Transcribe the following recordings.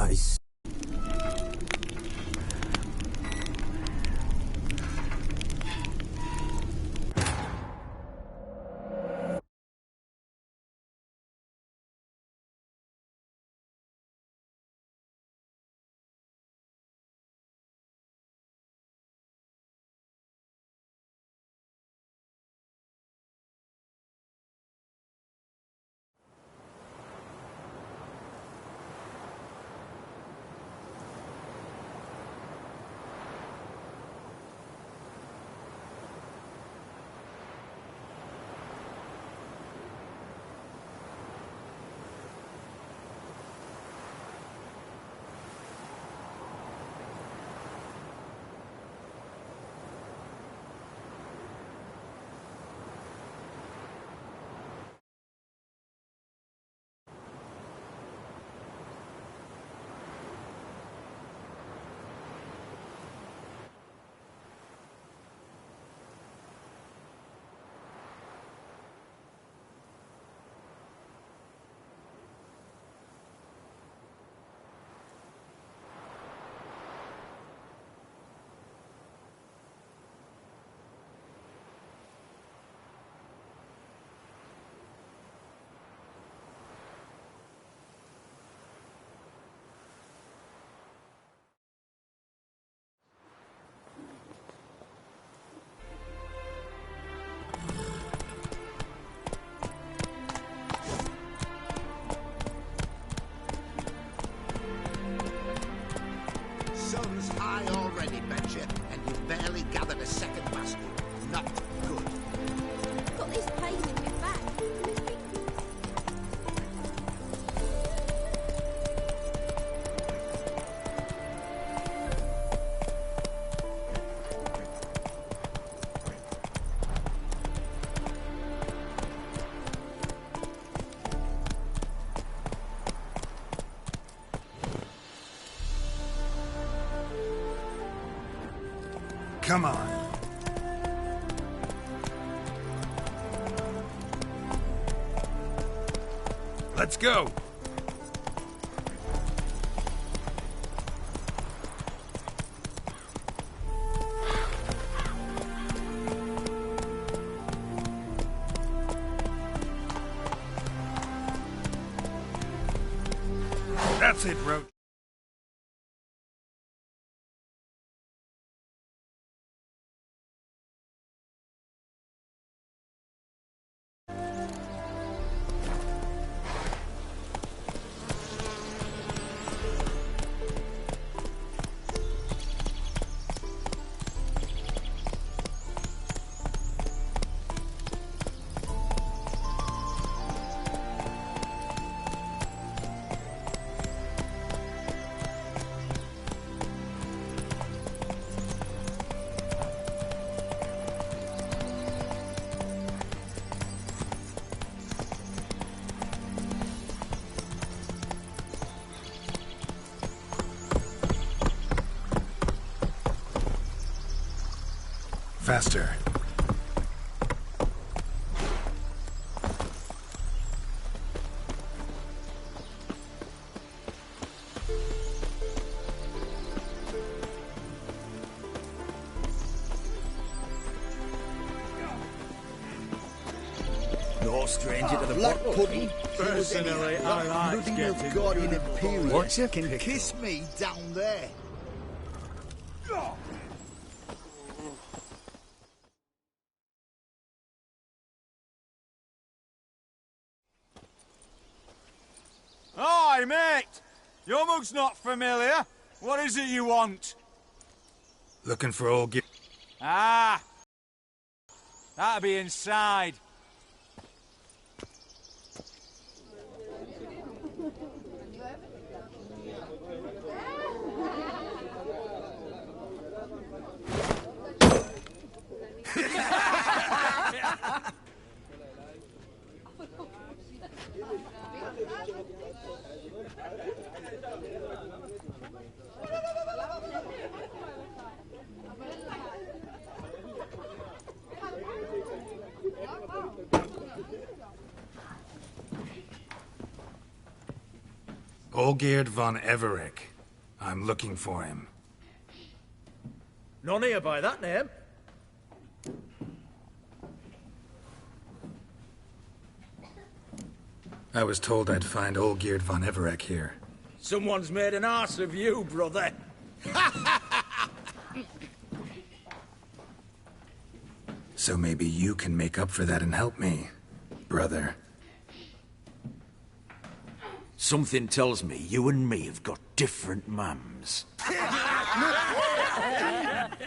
Nice. Sun's high already, betcha, and you've barely gathered a second basket. Not good. I've got this pain in my back. Come on. Let's go. That's it, Roach. Faster. No stranger to the Black pudding. Personally, I like Nothing getting of Guardian Imperial What's your can pick? kiss me down there. Hi, mate! Your mug's not familiar. What is it you want? Looking for old Git. Ah! That'll be inside. Olgierd von Everec. I'm looking for him. None here by that name. I was told I'd find Olgierd von Everec here. Someone's made an arse of you, brother. So maybe you can make up for that and help me, brother. Something tells me you and me have got different mums.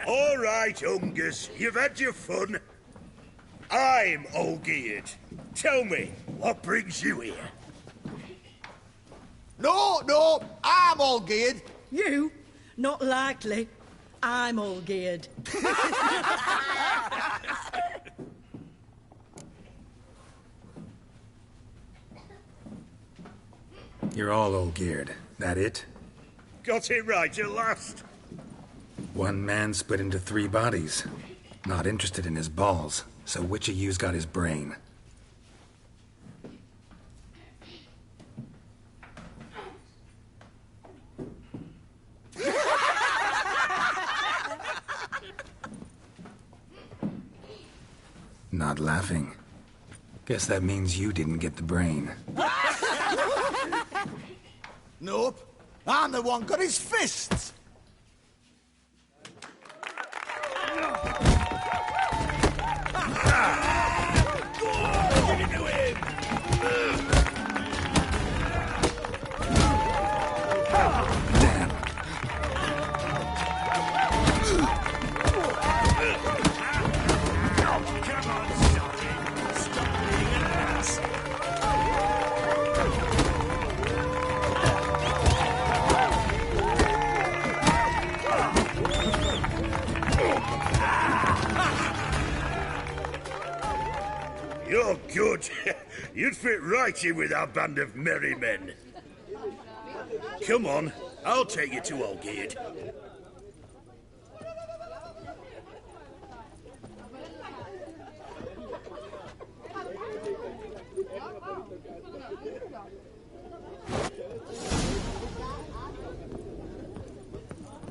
All right, Ungus, you've had your fun. I'm Olgierd. Tell me, what brings you here? No, I'm all geared. You? Not likely. I'm all geared. You're all Olgierd. That it? Got it right at last. One man split into 3 bodies. Not interested in his balls, so which of you's got his brain? Not laughing. Guess that means you didn't get the brain. Nope. I'm the one got his fists. Damn. Come on, sorry. Stop being an ass. You're good. You'd fit right in with our band of merry men. Come on, I'll take you to Olgierd.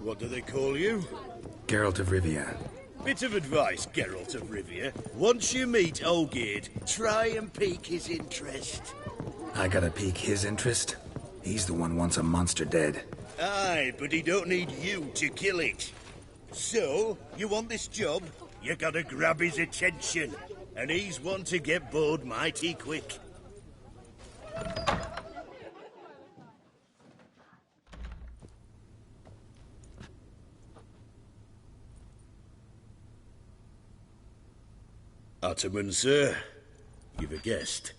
What do they call you? Geralt of Rivia. Bit of advice, Geralt of Rivia. Once you meet Olgierd, try and pique his interest. I gotta pique his interest? He's the one wants a monster dead. Aye, but he don't need you to kill it. So, you want this job? You gotta grab his attention. And he's one to get bored mighty quick. Ottoman, sir. You've a guest.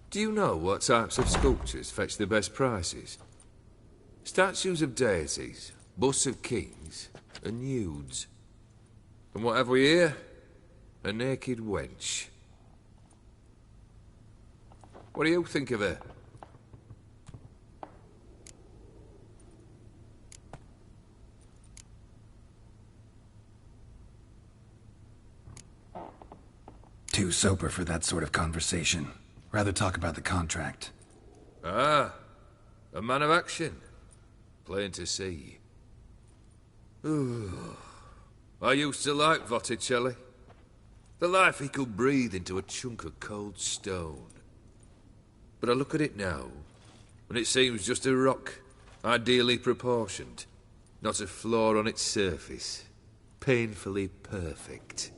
Do you know what types of sculptures fetch the best prices? Statues of deities, busts of kings, and nudes. And what have we here? A naked wench. What do you think of her? Too sober for that sort of conversation. Rather talk about the contract. Ah, a man of action. Plain to see. Ooh. I used to like Botticelli. The life he could breathe into a chunk of cold stone. But I look at it now, and it seems just a rock, ideally proportioned. Not a flaw on its surface. Painfully perfect.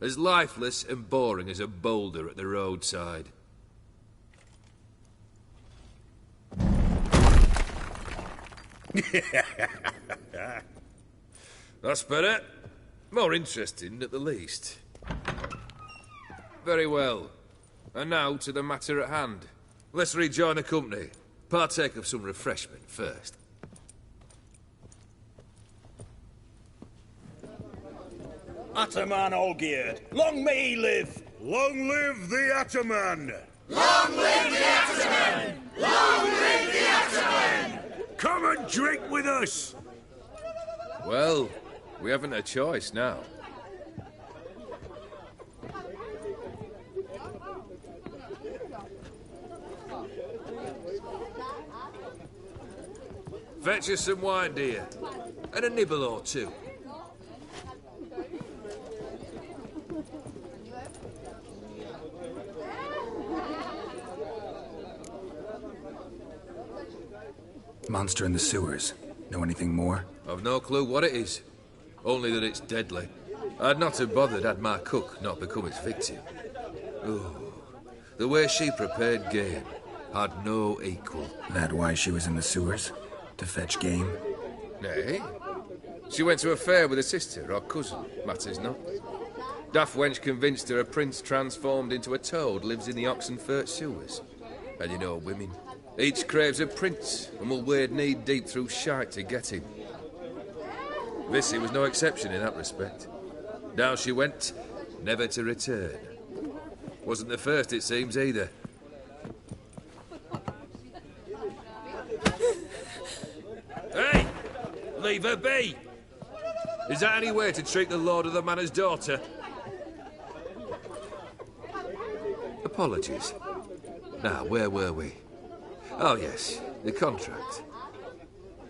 As lifeless and boring as a boulder at the roadside. That's better. More interesting, at the least. Very well. And now to the matter at hand. Let's rejoin the company. Partake of some refreshment first. Ataman Olgierd, long may he live! Long live the Ataman! Long live the Ataman! Long live the Ataman! Come and drink with us! Well, we haven't a choice now. Fetch us some wine, dear. And a nibble or two. Monster in the sewers. Know anything more? I've no clue what it is. Only that it's deadly. I'd not have bothered had my cook not become its victim. Oh, the way she prepared game had no equal. That why she was in the sewers? To fetch game? Nay. She went to a fair with a sister or cousin, matters not. Daft wench convinced her a prince transformed into a toad lives in the Oxenfurt sewers. And you know women. Each craves a prince and will wade knee-deep through shite to get him. Vissy was no exception in that respect. Down she went, never to return. Wasn't the first, it seems, either. Hey! Leave her be! Is that any way to treat the lord of the manor's daughter? Apologies. Now, where were we? Oh, yes, the contract.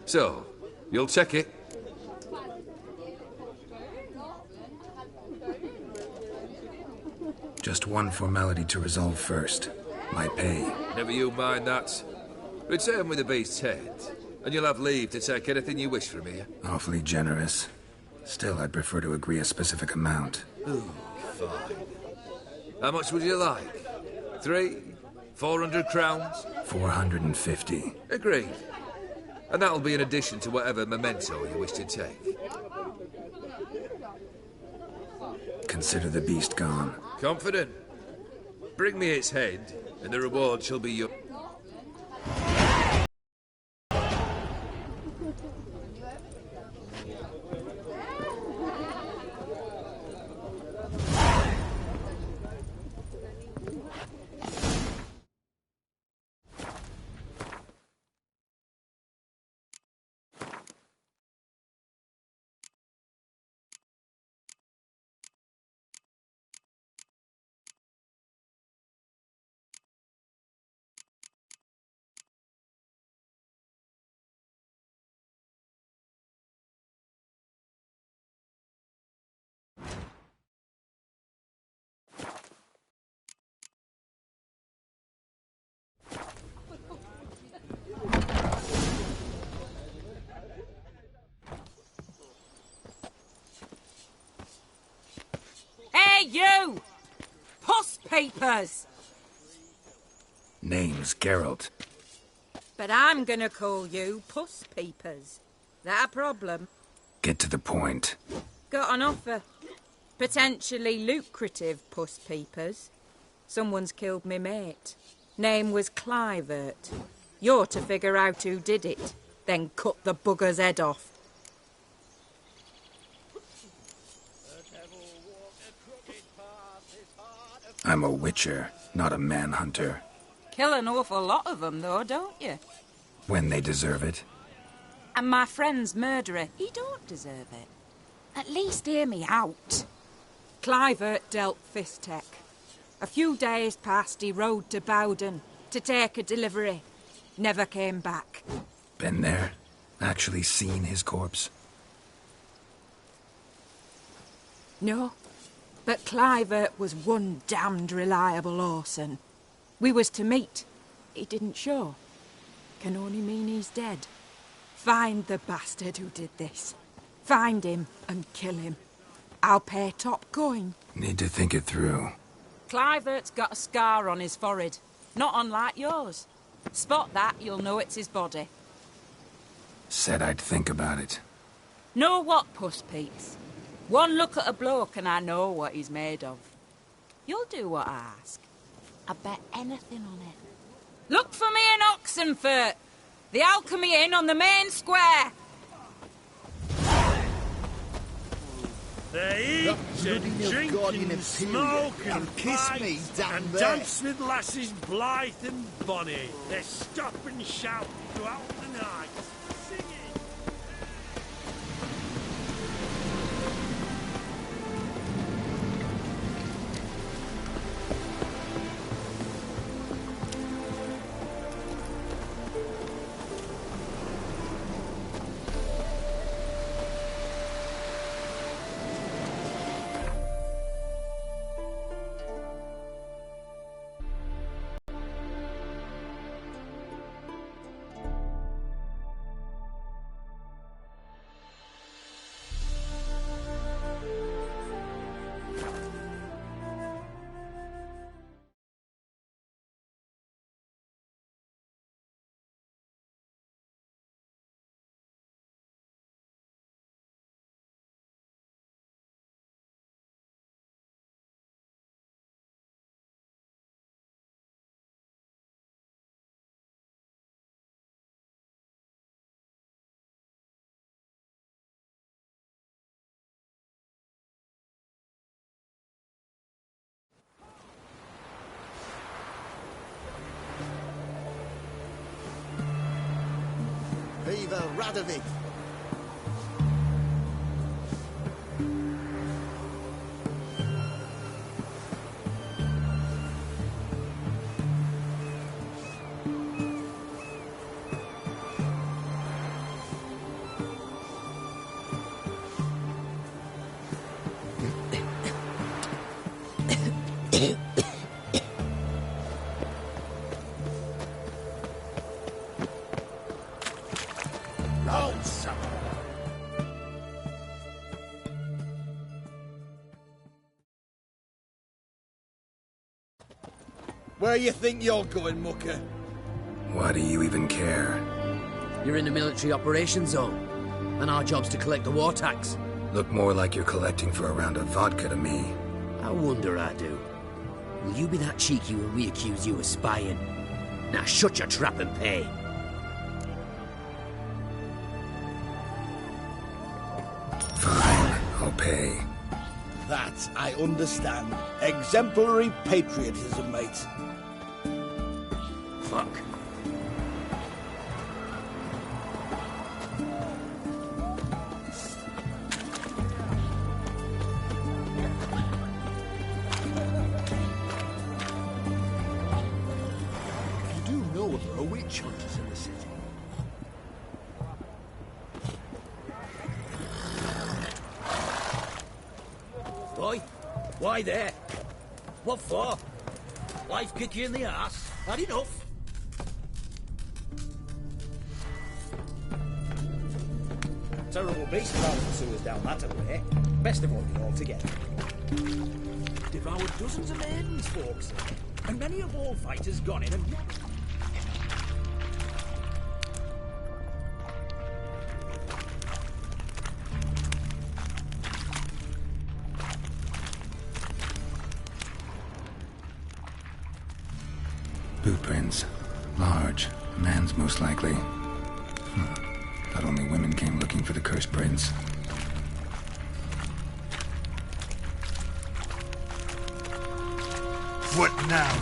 So, you'll check it? Just one formality to resolve first. My pay. Never you mind that. Return with the beast's head, and you'll have leave to take anything you wish from here. Awfully generous. Still, I'd prefer to agree a specific amount. Ooh, fine. How much would you like? 400 crowns? 450. Agreed. And that'll be in addition to whatever memento you wish to take. Consider the beast gone. Confident? Bring me its head, and the reward shall be your... Hey, you! Puss papers! Name's Geralt. But I'm gonna call you Puss Peepers. That a problem? Get to the point. Got an offer. Potentially lucrative Puss Peepers. Someone's killed me mate. Name was Clivert. You're to figure out who did it, then cut the bugger's head off. I'm a witcher, not a manhunter. Kill an awful lot of them, though, don't you? When they deserve it. And my friend's murderer, he don't deserve it. At least hear me out. Clivert dealt Fistech. A few days past, he rode to Bowden to take a delivery. Never came back. Been there? Actually seen his corpse? No. But Clivert was one damned reliable horseman. We was to meet. He didn't show. Can only mean he's dead. Find the bastard who did this. Find him and kill him. I'll pay top coin. Need to think it through. Clivert's got a scar on his forehead. Not unlike yours. Spot that, you'll know it's his body. Said I'd think about it. Know what, Puss Peeps? One look at a bloke and I know what he's made of. You'll do what I ask. I bet anything on it. Look for me in Oxenfurt. The Alchemy Inn on the main square. They eat and drink and smoke and kiss me down and dance with lasses blithe and bonny. They stop and shout throughout the night, singing. Viva Radovid! Where you think you're going, mucker? Why do you even care? You're in the military operations zone, and our job's to collect the war tax. Look more like you're collecting for a round of vodka to me. I wonder I do. Will you be that cheeky when we accuse you of spying? Now shut your trap and pay. Fine, I'll pay. That I understand. Exemplary patriotism, mate. Fuck. You do know there are witch hunters in the city. Boy, why there? What for? Life kick you in the ass? Had enough? Terrible beast prowling the sewers down that way. Best avoid it altogether. Devoured dozens of maidens, folks, and many a ball fighter's gone in and... Boot prints. Large. Man's most likely. Thought only women came looking for the cursed prince. What now,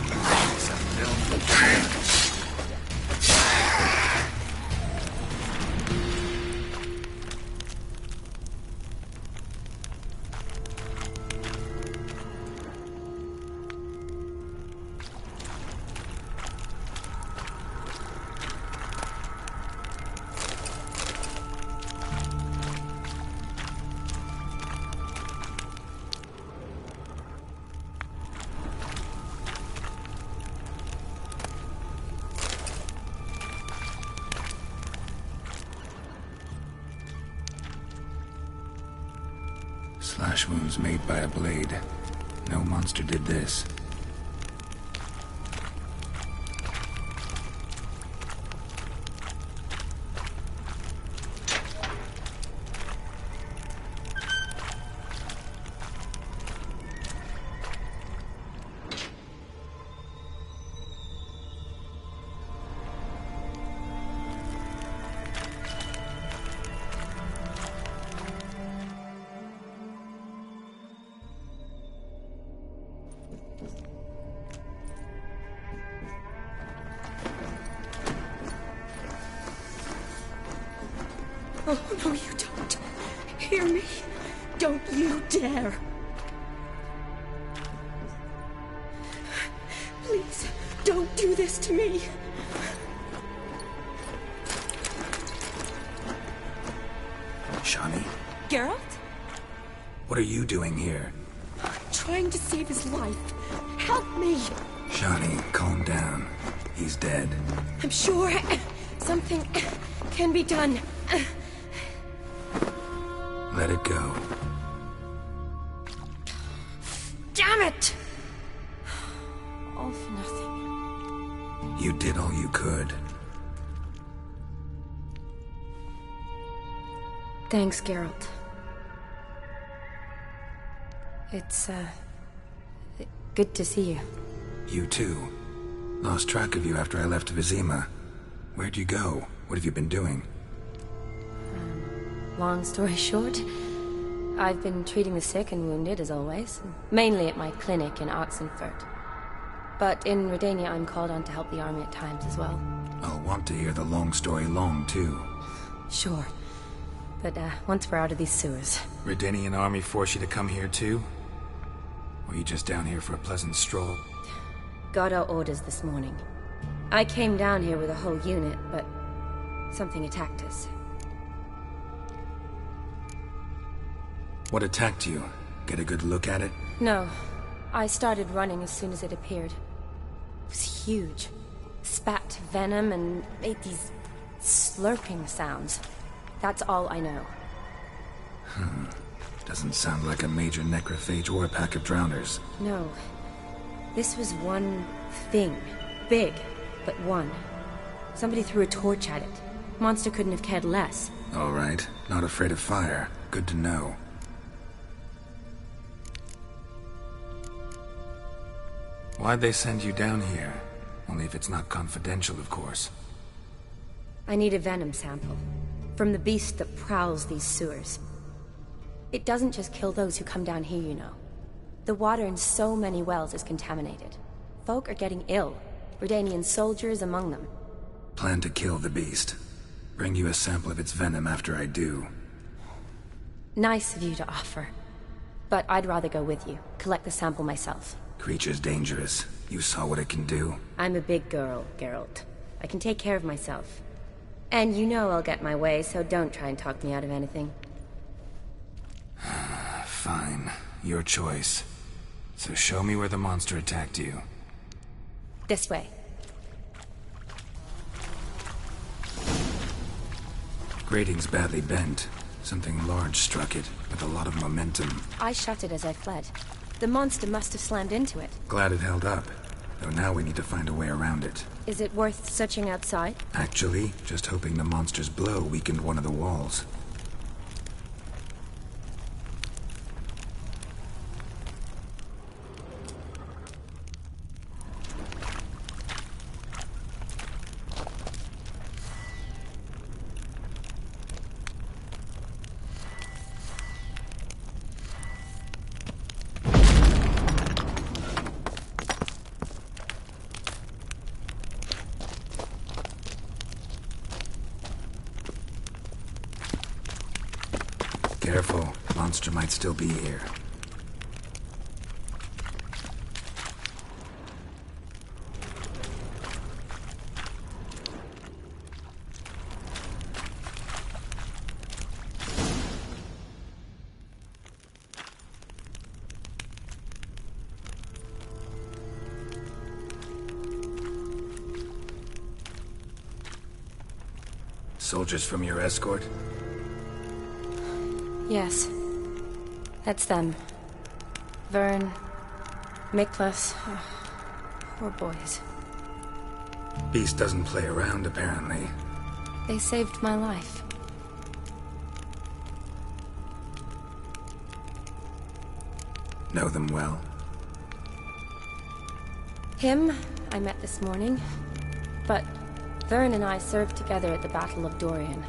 Slash wounds made by a blade. No monster did this. Oh, no, you don't. Hear me? Don't you dare. Please, don't do this to me. Shani, Geralt? what are you doing here? I'm trying to save his life. Help me. Shani, calm down. He's dead. I'm sure something can be done. Let it go. Damn it! All for nothing. You did all you could. Thanks, Geralt. It's, good to see you. You too. Lost track of you after I left Vizima. Where'd you go? What have you been doing? Long story short, I've been treating the sick and wounded, as always. Mainly at my clinic in Oxenfurt. But in Redania, I'm called on to help the army at times as well. I'll want to hear the long story long, too. Sure. But, once we're out of these sewers... Redanian army force you to come here too? Or are you just down here for a pleasant stroll? Got our orders this morning. I came down here with a whole unit, but... something attacked us. What attacked you? Get a good look at it? No. I started running as soon as it appeared. It was huge. Spat venom and made these slurping sounds. That's all I know. Doesn't sound like a major necrophage or a pack of drowners. No. This was one thing. Big, but one. Somebody threw a torch at it. Monster couldn't have cared less. All right. Not afraid of fire. Good to know. Why'd they send you down here? Only if it's not confidential, of course. I need a venom sample. From the beast that prowls these sewers. It doesn't just kill those who come down here, you know. The water in so many wells is contaminated. Folk are getting ill. Redanian soldiers among them. Plan to kill the beast. Bring you a sample of its venom after I do. Nice of you to offer. But I'd rather go with you. Collect the sample myself. Creature's dangerous. You saw what it can do. I'm a big girl, Geralt. I can take care of myself. And you know I'll get my way, so don't try and talk me out of anything. Fine. Your choice. So show me where the monster attacked you. This way. Grating's badly bent. Something large struck it, with a lot of momentum. I shut it as I fled. The monster must have slammed into it. Glad it held up. Though now we need to find a way around it. Is it worth searching outside? Actually, just hoping the monster's blow weakened one of the walls. Careful, monster might still be here. Soldiers from your escort? Yes. That's them. Vern, Miklas. Oh, poor boys. Beast doesn't play around, apparently. They saved my life. Know them well? Him, I met this morning. But Vern and I served together at the Battle of Dorian.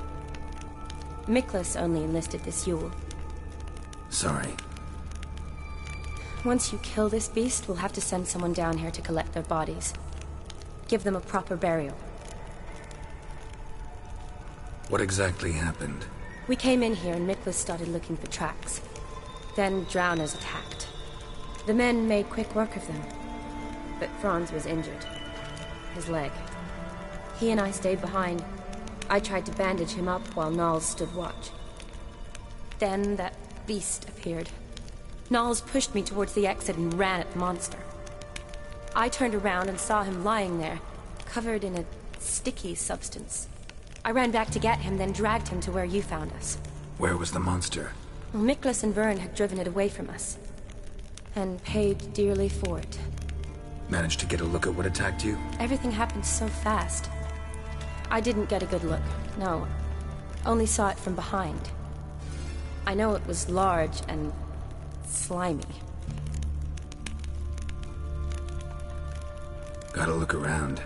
Miklas only enlisted this Yule. Sorry. Once you kill this beast, we'll have to send someone down here to collect their bodies. Give them a proper burial. What exactly happened? We came in here and Miklas started looking for tracks. Then drowners attacked. The men made quick work of them. But Franz was injured. His leg. He and I stayed behind. I tried to bandage him up while Nals stood watch. Then that beast appeared. Nals pushed me towards the exit and ran at the monster. I turned around and saw him lying there, covered in a sticky substance. I ran back to get him, then dragged him to where you found us. Where was the monster? Well, Miklas and Vern had driven it away from us. And paid dearly for it. Managed to get a look at what attacked you? Everything happened so fast. I didn't get a good look, no. Only saw it from behind. I know it was large and slimy. Gotta look around.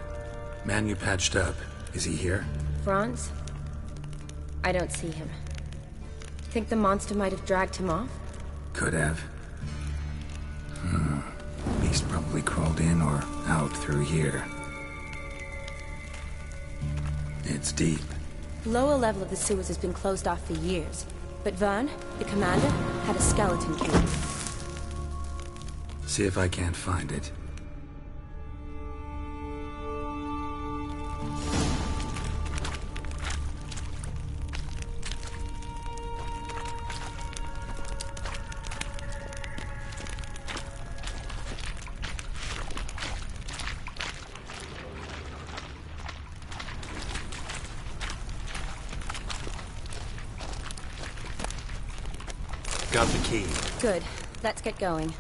Man you patched up, is he here? Franz? I don't see him. Think the monster might have dragged him off? Could have. Beast probably crawled in or out through here. It's deep. Lower level of the sewers has been closed off for years, but Vern, the commander, had a skeleton key. See if I can't find it. Got the key. Good. Let's get going.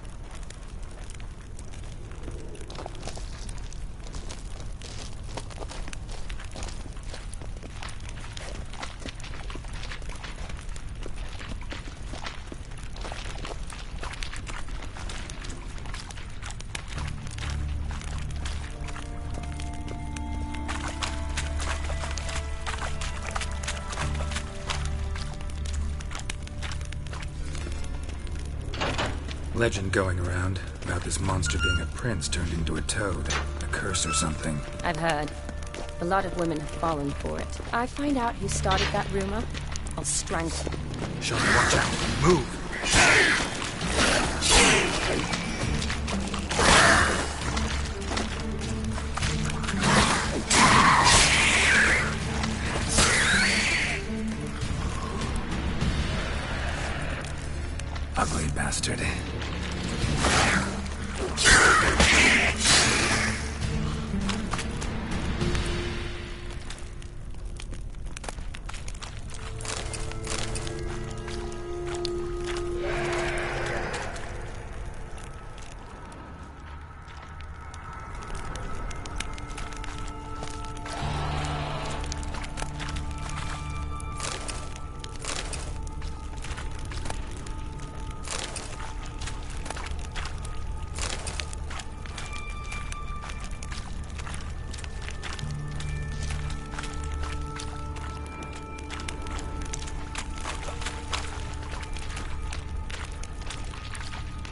Legend going around about this monster being a prince turned into a toad. A curse or something. I've heard. A lot of women have fallen for it. I find out who started that rumor, I'll strangle him. Sean, watch out. Move! Ugly bastard.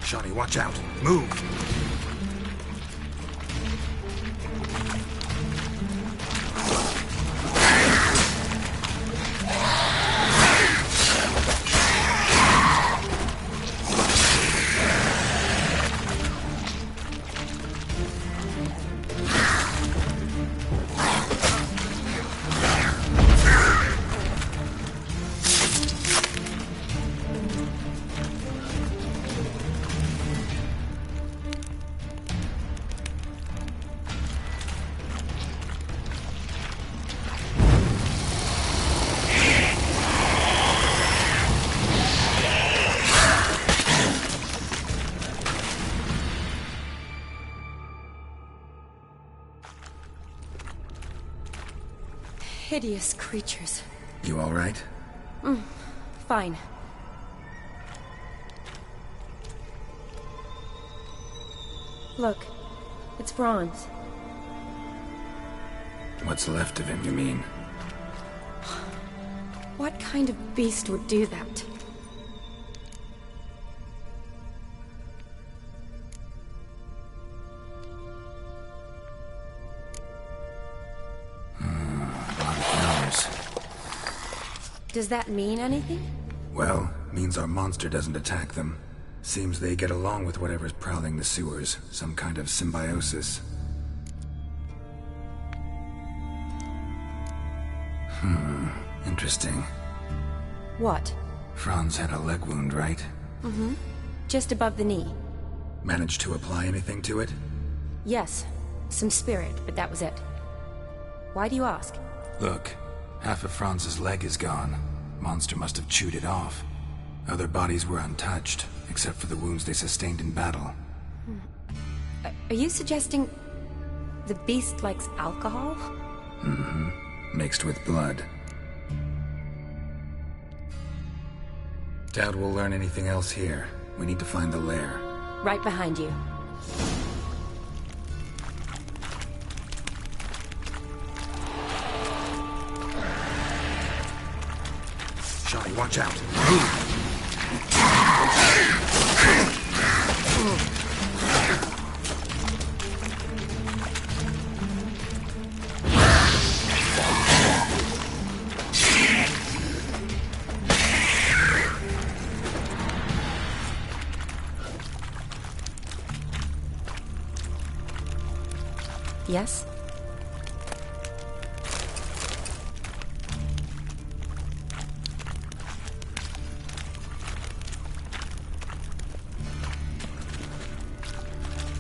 Johnny, watch out. Move! Hideous creatures. You all right? Fine. Look, it's Franz. What's left of him, you mean? What kind of beast would do that? Does that mean anything? Well, means our monster doesn't attack them. Seems they get along with whatever's prowling the sewers. Some kind of symbiosis. Interesting. What? Franz had a leg wound, right? Just above the knee. Managed to apply anything to it? Yes. Some spirit, but that was it. Why do you ask? Look, half of Franz's leg is gone. Monster must have chewed it off. Other bodies were untouched, except for the wounds they sustained in battle. Are you suggesting the beast likes alcohol? Mixed with blood. Doubt we'll learn anything else here. We need to find the lair. Right behind you. Johnny, watch out. Move! Yes?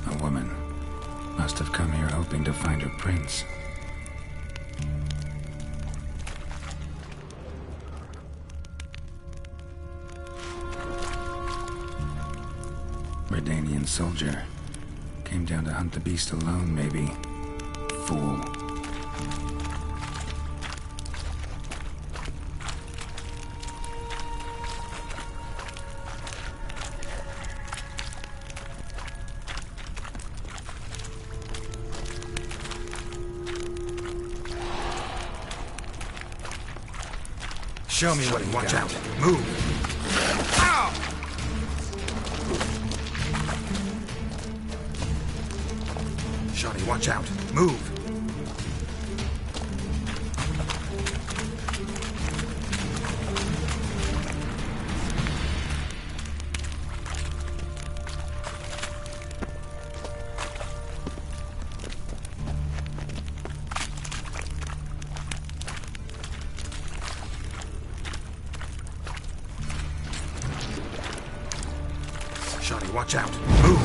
A woman. Must have come here hoping to find her prince. Redanian soldier. Came down to hunt the beast alone, maybe. Fool. Show me what you got. Watch out. Move. Ow! Shawty, watch out. Move. Shawty, watch out. Move.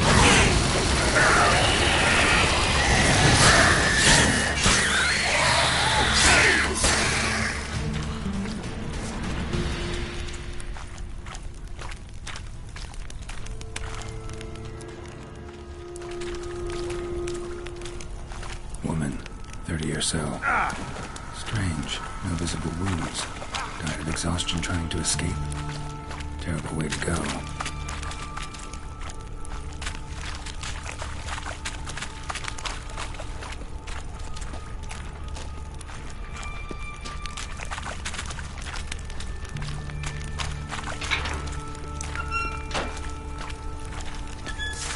Woman, 30 or so. Strange. No visible wounds. Died of exhaustion trying to escape. Terrible way to go.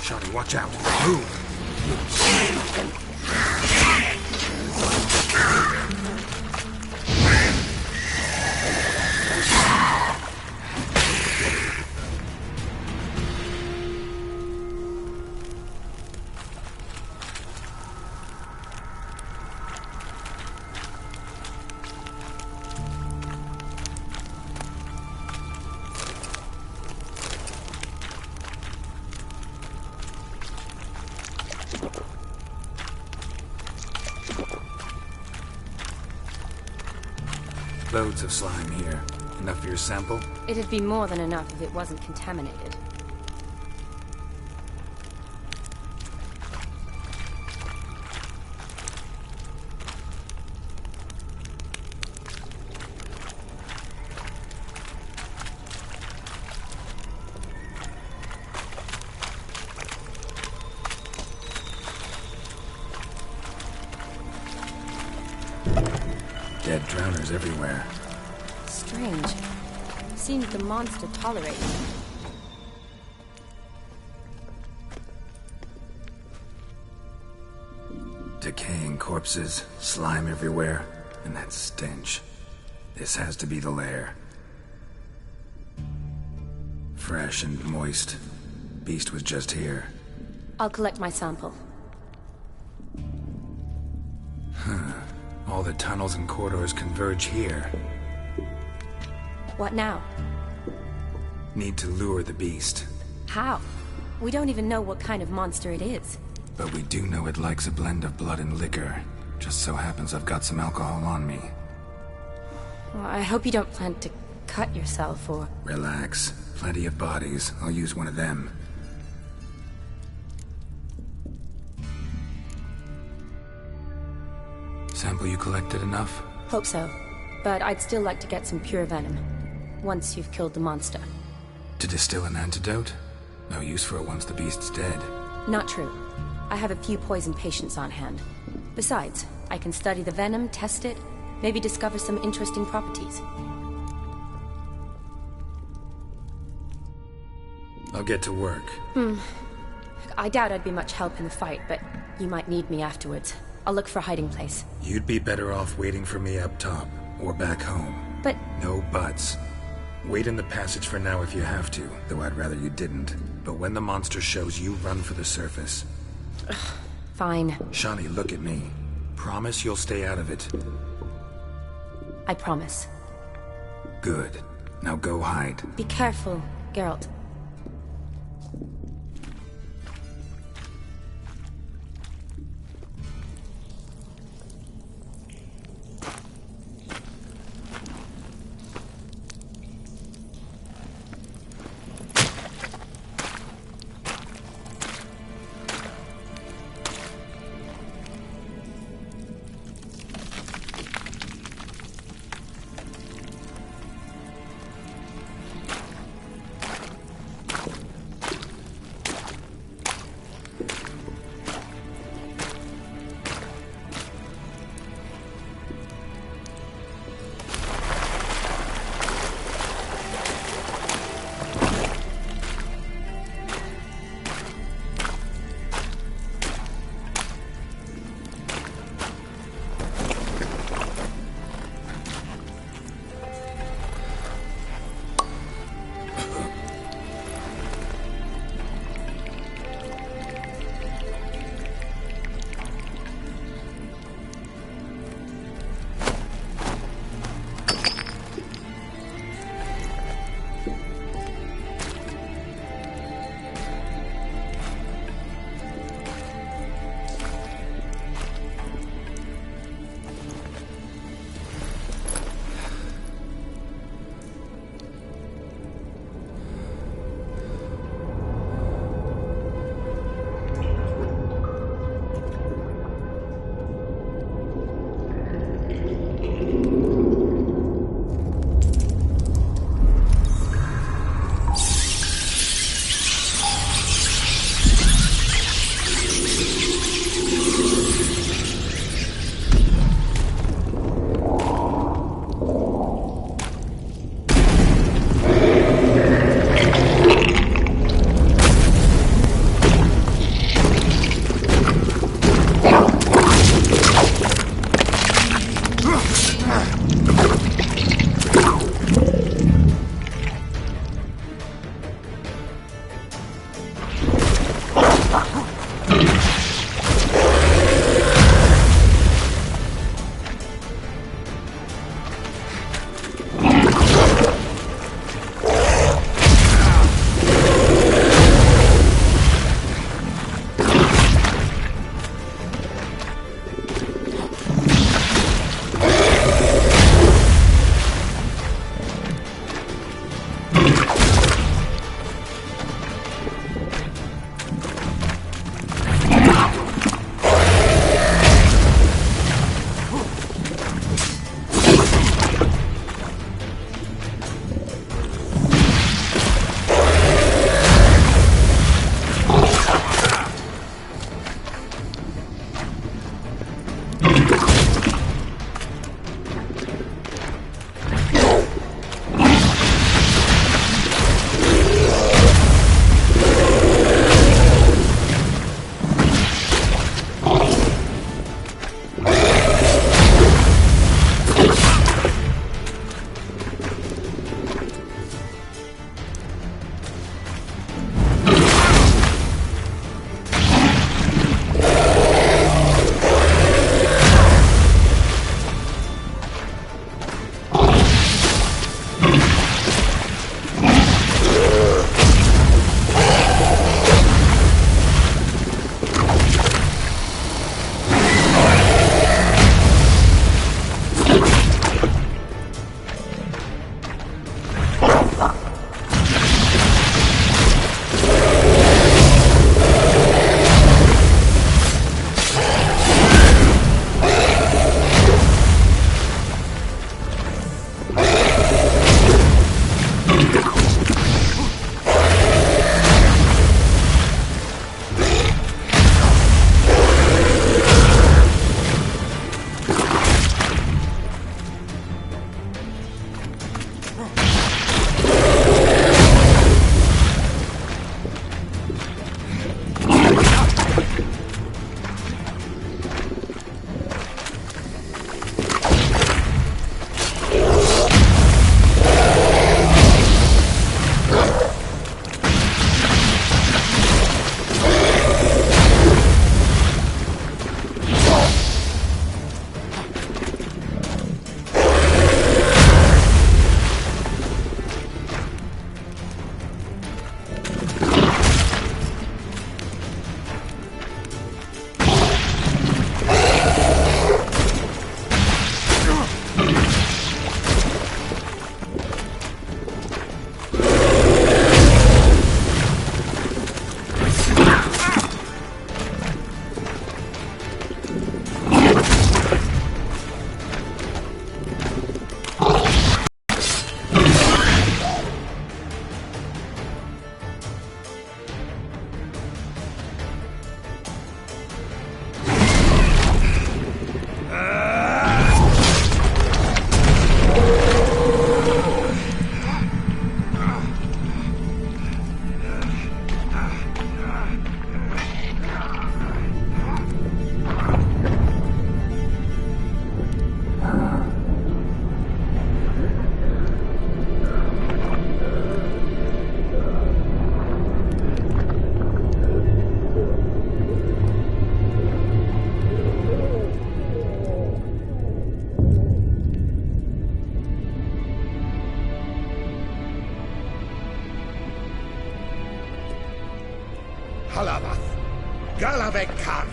Shawty, watch out. Move. Loads of slime here. Enough for your sample? It'd be more than enough if it wasn't contaminated. Dead drowners everywhere. Strange. Seems the monster tolerates them. Decaying corpses, slime everywhere, and that stench. This has to be the lair. Fresh and moist. Beast was just here. I'll collect my sample. All the tunnels and corridors converge here. What now? Need to lure the beast. How? We don't even know what kind of monster it is. But we do know it likes a blend of blood and liquor. Just so happens I've got some alcohol on me. Well, I hope you don't plan to cut yourself or... Relax. Plenty of bodies. I'll use one of them. Sample you collected enough? Hope so. But I'd still like to get some pure venom. Once you've killed the monster. To distill an antidote? No use for it once the beast's dead. Not true. I have a few poison patients on hand. Besides, I can study the venom, test it, maybe discover some interesting properties. I'll get to work. I doubt I'd be much help in the fight, but you might need me afterwards. I'll look for a hiding place. You'd be better off waiting for me up top, or back home. But... No buts. Wait in the passage for now if you have to, though I'd rather you didn't. But when the monster shows, you run for the surface. Fine. Shani, look at me. Promise you'll stay out of it. I promise. Good. Now go hide. Be careful, Geralt. Kalavath, Galavekar.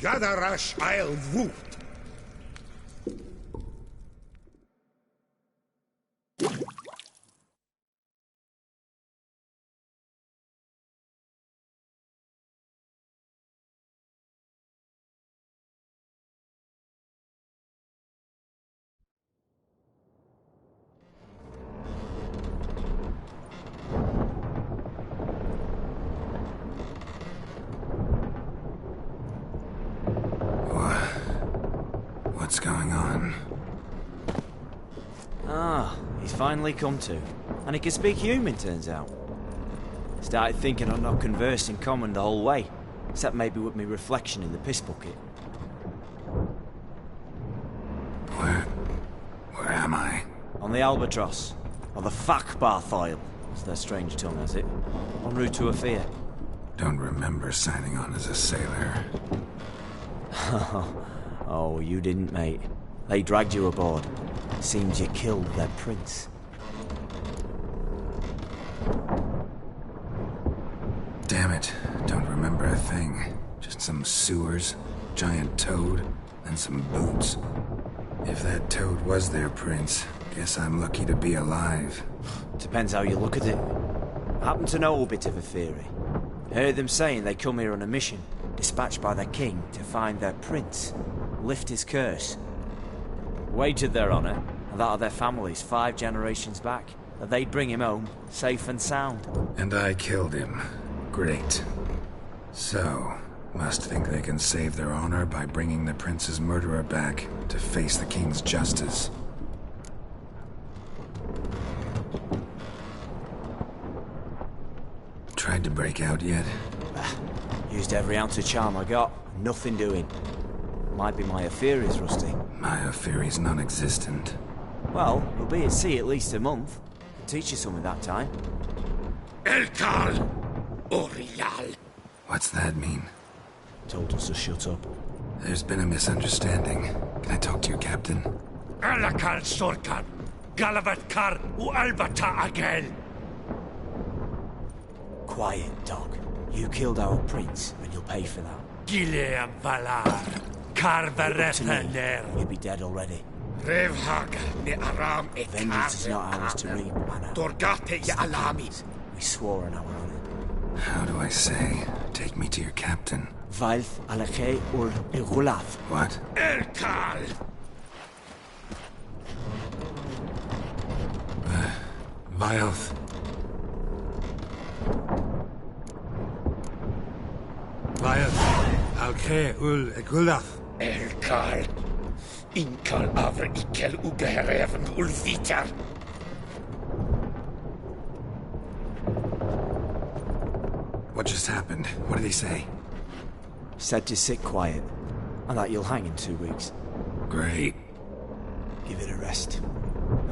Gadarash I'll Woot. What's going on? Ah, he's finally come to. And he can speak human, turns out. Started thinking I'd not conversed in common the whole way, except maybe with me reflection in the piss bucket. Where am I? On the Albatross, or the Fakbarth Isle, as their strange tongue has it, en route to Afir. Don't remember signing on as a sailor. Oh, you didn't, mate. They dragged you aboard. Seems you killed their prince. Damn it, don't remember a thing. Just some sewers, giant toad, and some boots. If that toad was their prince, guess I'm lucky to be alive. Depends how you look at it. I happen to know a bit of a theory. Heard them saying they come here on a mission, dispatched by their king to find their prince, lift his curse. Wagered their honour, and that of their families 5 generations back, that they'd bring him home, safe and sound. And I killed him. Great. So, must think they can save their honor by bringing the prince's murderer back to face the king's justice. Tried to break out yet? Used every ounce of charm I got, nothing doing. Might be my affair is rusty. My affair is non-existent. Well, we'll be at sea at least a month. Can teach you something that time. Elkal Orial. What's that mean? Told us to shut up. There's been a misunderstanding. Can I talk to your captain? Alakal Sorkan, Galavatkar u Albata again. Quiet, dog. You killed our prince, and you'll pay for that. Gileam Valar, Carvarethaner. You'll be dead already. Revhag ni Aram e Vengeance is not ours to reap, Anna. Torgate ya Alami. We swore on our honor. How do I say? Take me to your captain. Valth Alakhe ur Igulath. What? Elkal! Vilth. Vilth Alakhe ul Igulath. Elkal. Inkal avre ikel ugehereven ulvitar. What just happened? What did he say? Said to sit quiet, and that you'll hang in 2 weeks. Great. Give it a rest.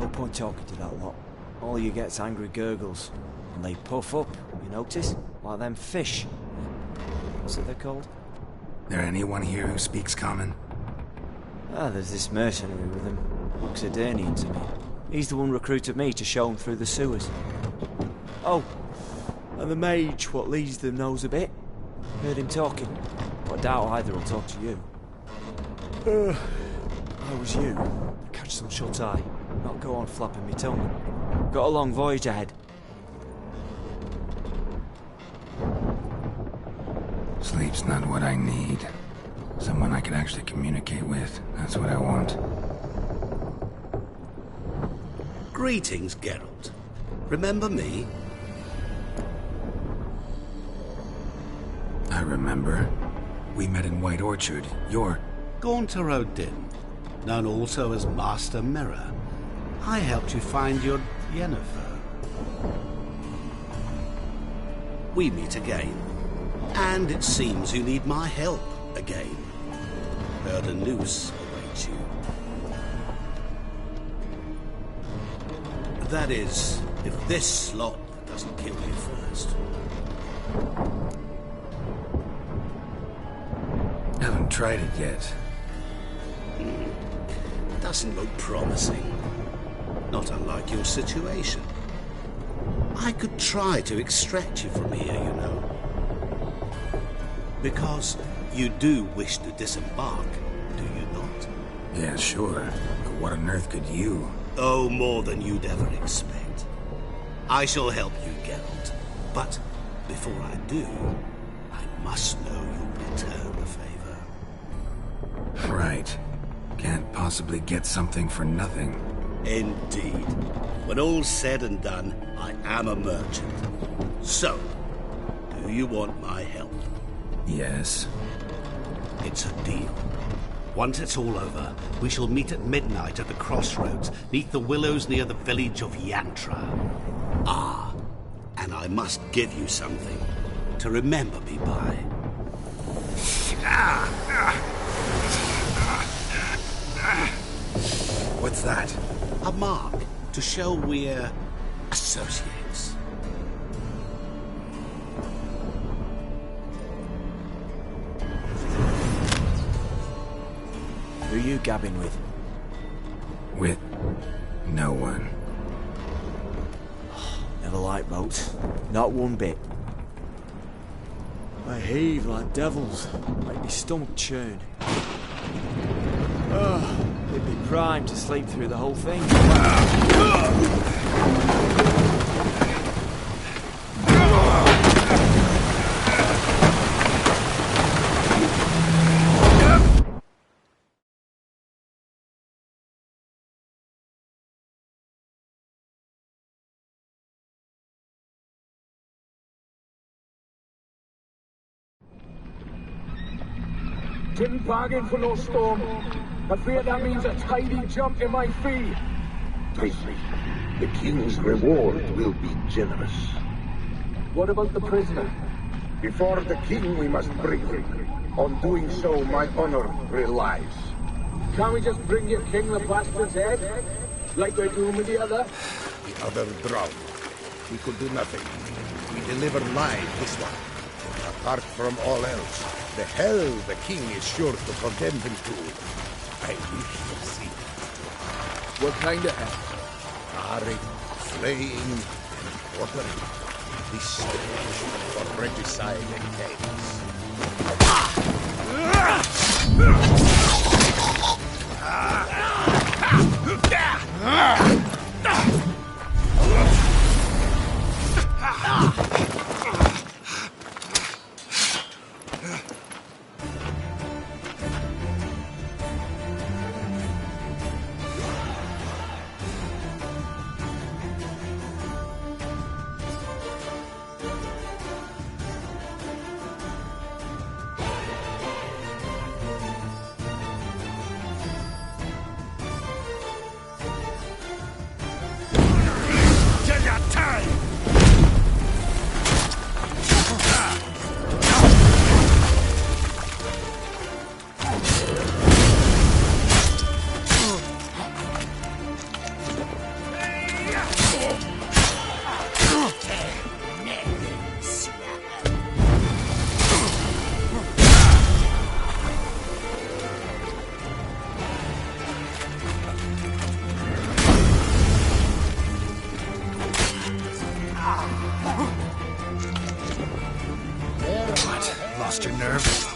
No point talking to that lot. All you get's angry gurgles. And they puff up, you notice? Like them fish. What's it they're called? There anyone here who speaks common? Ah, there's this mercenary with him. Looks Adernian to me. He's the one recruited me to show him through the sewers. Oh, and the mage what leads them knows a bit. Heard him talking, but I doubt either will talk to you. How was you? Catch some shut-eye. Not go on flapping me tongue. Got a long voyage ahead. Sleep's not what I need. Someone I can actually communicate with. That's what I want. Greetings, Geralt. Remember me? I remember. We met in White Orchard. You're... Gaunter O'Din, known also as Master Mirror. I helped you find your Yennefer. We meet again. And it seems you need my help again. Heard a noose awaits you. That is, if this slot doesn't kill you first. Haven't tried it yet. doesn't look promising. Not unlike your situation. I could try to extract you from here, you know. Because you do wish to disembark, do you not? Yeah, sure. But what on earth could you? Oh, more than you'd ever expect. I shall help you, Geralt. But before I do, I must know you'll return the favor. Right. Can't possibly get something for nothing. Indeed. When all's said and done, I am a merchant. So, do you want my help? Yes. It's a deal. Once it's all over, we shall meet at midnight at the crossroads, neath the willows near the village of Yantra. Ah, and I must give you something to remember me by. What's that? A mark to show we're associates. Who are you gabbing with? With no one. Never liked boats. Not one bit. They heave like devils. Make me stomach churn. Oh, it'd be prime to sleep through the whole thing. Didn't bargain for no storm. I fear that means a tidy jump in my fee. Precisely. The king's reward will be generous. What about the prisoner? Before the king we must bring him. On doing so, my honor relies. Can't we just bring your king the bastard's head? Like we're doing with the other? The other drowned. We could do nothing. We deliver live this one. Apart from all else, the hell the king is sure to condemn him to. I wish to see. What kind of hell? Charring, flaying, and quartering. This stage for regicide and Lost your nerve?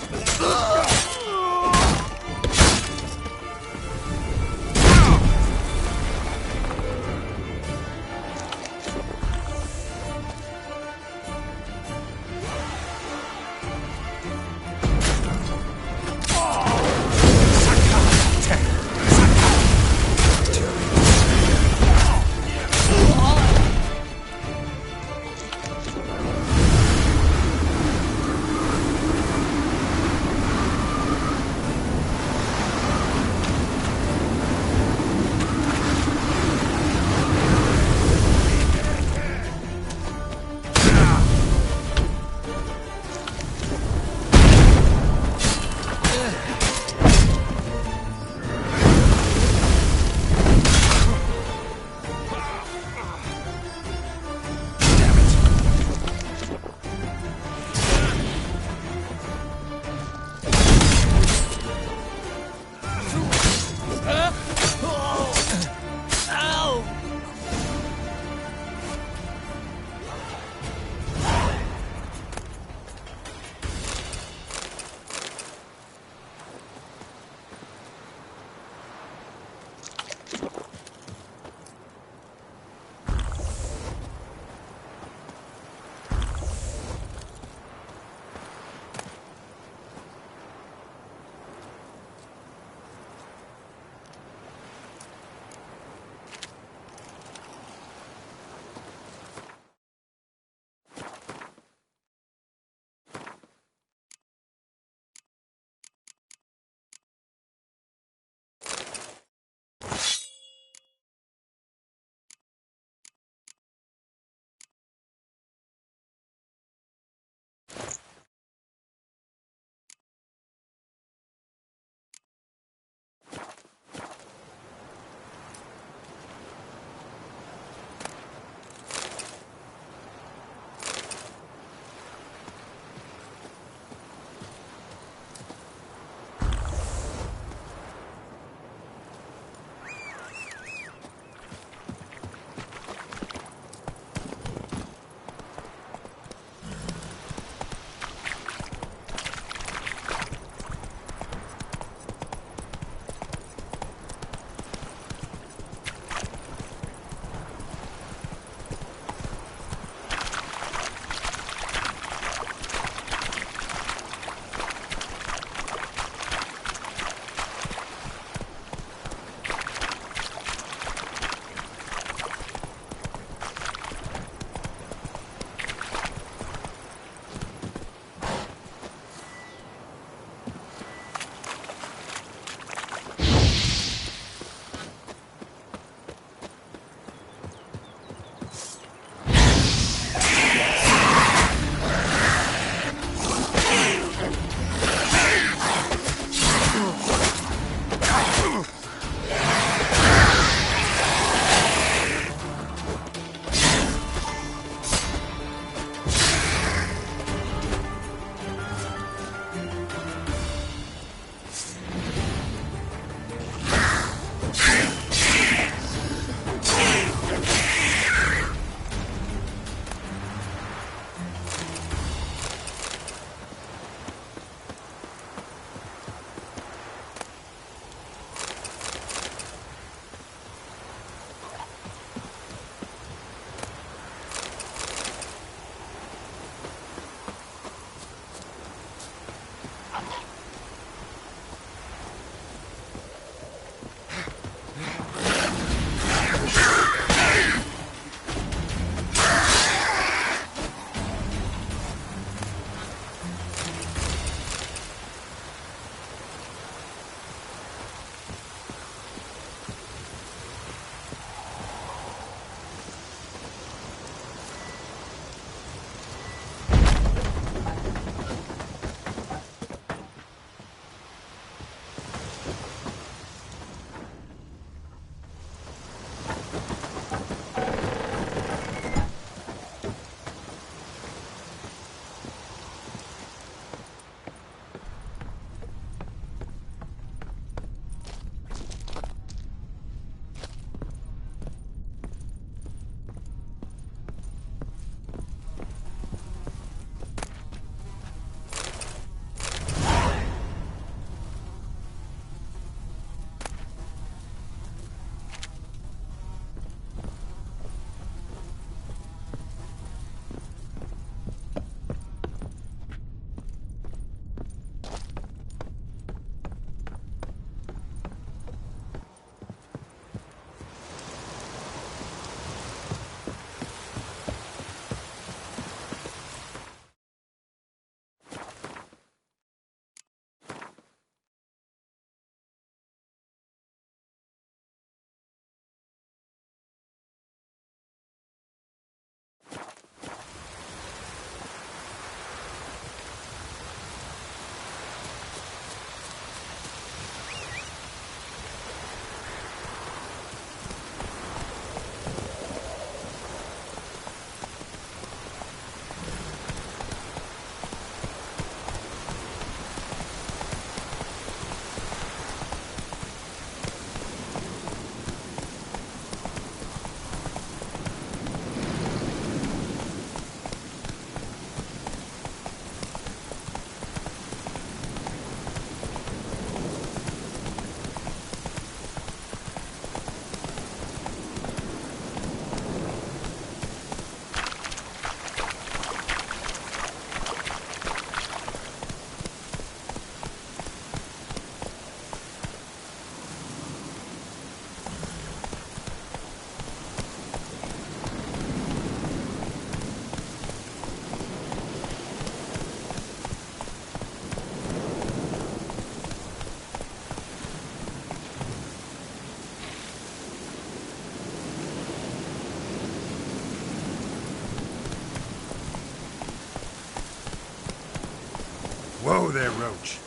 Whoa there, Roach.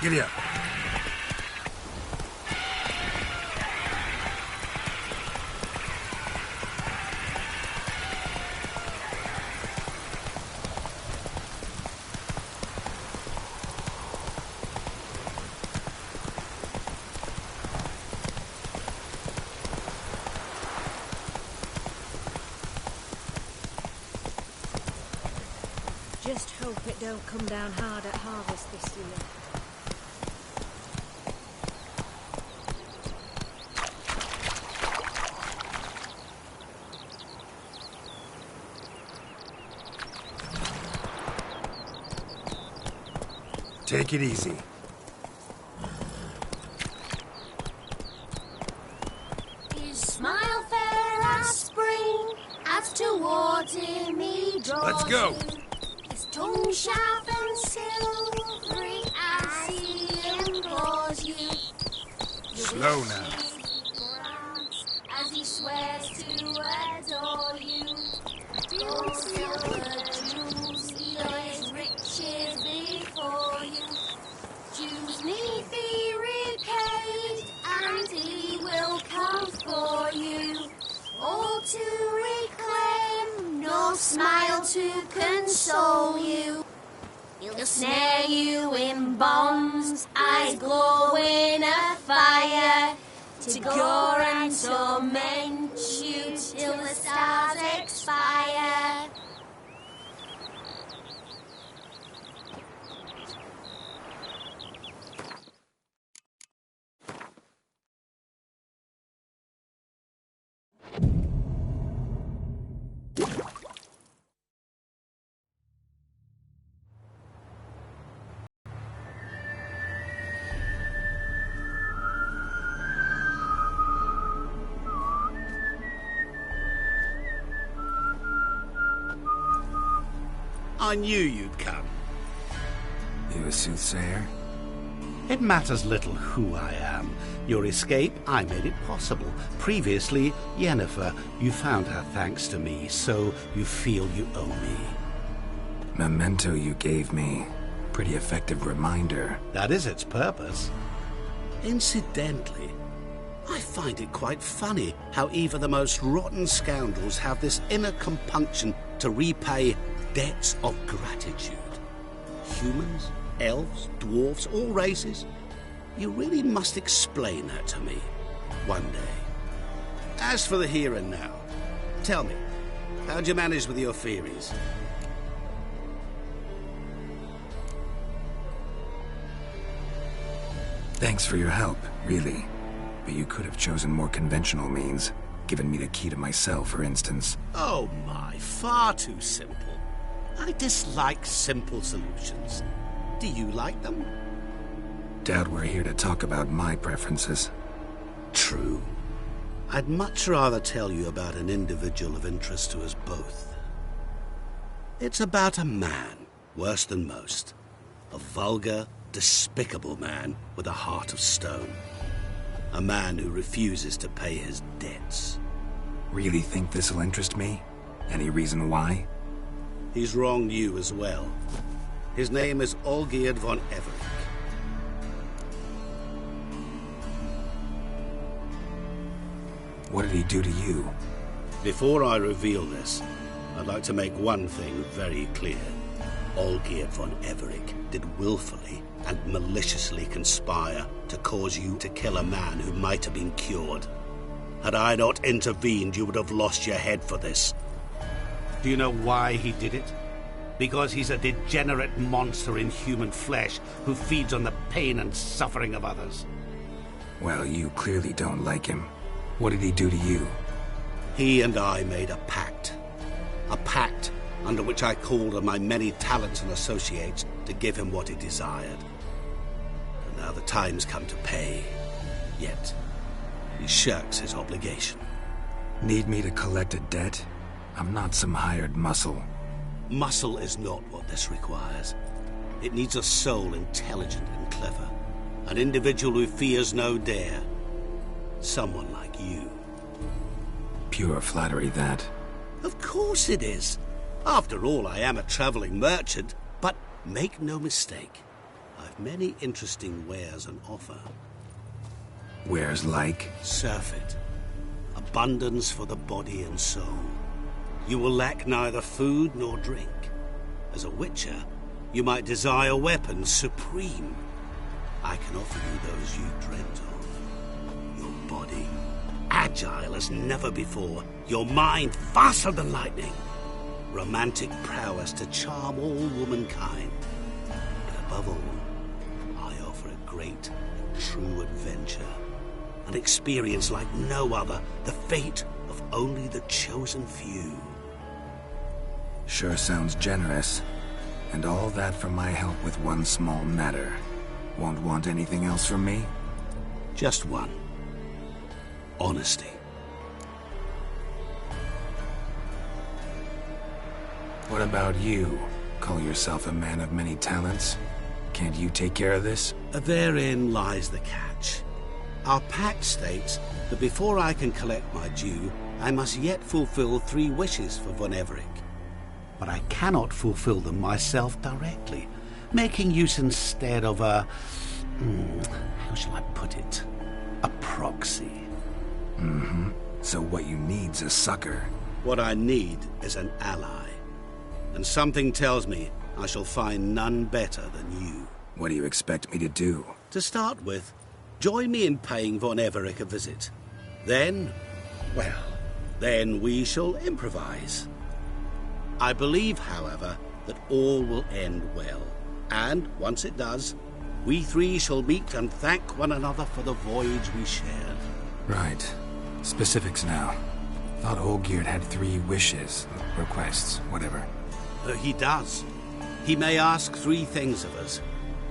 Giddy up. Just hope it don't come down hard at harvest this year. Take it easy. His smile fair as spring, as towards him he draws. Let's go. His tongue sharp and silvery as he implores you. Slow now. As he swears to adore you. Gold, silver, jewels, all his riches before you. Jews need be repaid, and he will come for you. All to reclaim, no smile to console you. He'll snare you in bonds, eyes glowing a fire, to gore and torment you till the stars expire. I knew you'd come. You a soothsayer? It matters little who I am. Your escape, I made it possible. Previously, Yennefer, you found her thanks to me, so you feel you owe me. Memento you gave me. Pretty effective reminder. That is its purpose. Incidentally, I find it quite funny how even the most rotten scoundrels have this inner compunction to repay debts of gratitude. Humans, elves, dwarfs, all races. You really must explain that to me one day. As for the here and now, tell me, how'd you manage with your theories? Thanks for your help, really. But you could have chosen more conventional means. Given me the key to my cell, for instance. Oh my, far too simple. I dislike simple solutions. Do you like them? Doubt we're here to talk about my preferences. True. I'd much rather tell you about an individual of interest to us both. It's about a man, worse than most. A vulgar, despicable man with a heart of stone. A man who refuses to pay his debts. Really think this'll interest me? Any reason why? He's wronged you as well. His name is Olgierd von Everec. What did he do to you? Before I reveal this, I'd like to make one thing very clear. Olgierd von Everec did willfully and maliciously conspire to cause you to kill a man who might have been cured. Had I not intervened, you would have lost your head for this. Do you know why he did it? Because he's a degenerate monster in human flesh who feeds on the pain and suffering of others. Well, you clearly don't like him. What did he do to you? He and I made a pact. A pact under which I called on my many talents and associates to give him what he desired. And now the time's come to pay. Yet, he shirks his obligation. Need me to collect a debt? I'm not some hired muscle. Muscle is not what this requires. It needs a soul intelligent and clever. An individual who fears no dare. Someone like you. Pure flattery, that. Of course it is. After all, I am a traveling merchant. But make no mistake, I've many interesting wares on offer. Wares like? Surfeit. Abundance for the body and soul. You will lack neither food nor drink. As a witcher, you might desire weapons supreme. I can offer you those you dreamt of. Your body, agile as never before. Your mind, faster than lightning. Romantic prowess to charm all womankind. But above all, I offer a great and true adventure. An experience like no other. The fate of only the chosen few. Sure sounds generous. And all that for my help with one small matter. Won't want anything else from me? Just one. Honesty. What about you? Call yourself a man of many talents? Can't you take care of this? Therein lies the catch. Our pact states that before I can collect my due, I must yet fulfill 3 wishes for von Everec. But I cannot fulfill them myself directly, making use instead of a... how shall I put it? A proxy. Mm-hmm. So what you need's a sucker. What I need is an ally. And something tells me I shall find none better than you. What do you expect me to do? To start with, join me in paying von Everec a visit. Then, well, then we shall improvise. I believe, however, that all will end well. And, once it does, we 3 shall meet and thank one another for the voyage we shared. Right. Specifics now. Thought Olgierd had 3 wishes, requests, whatever. He does. He may ask 3 things of us,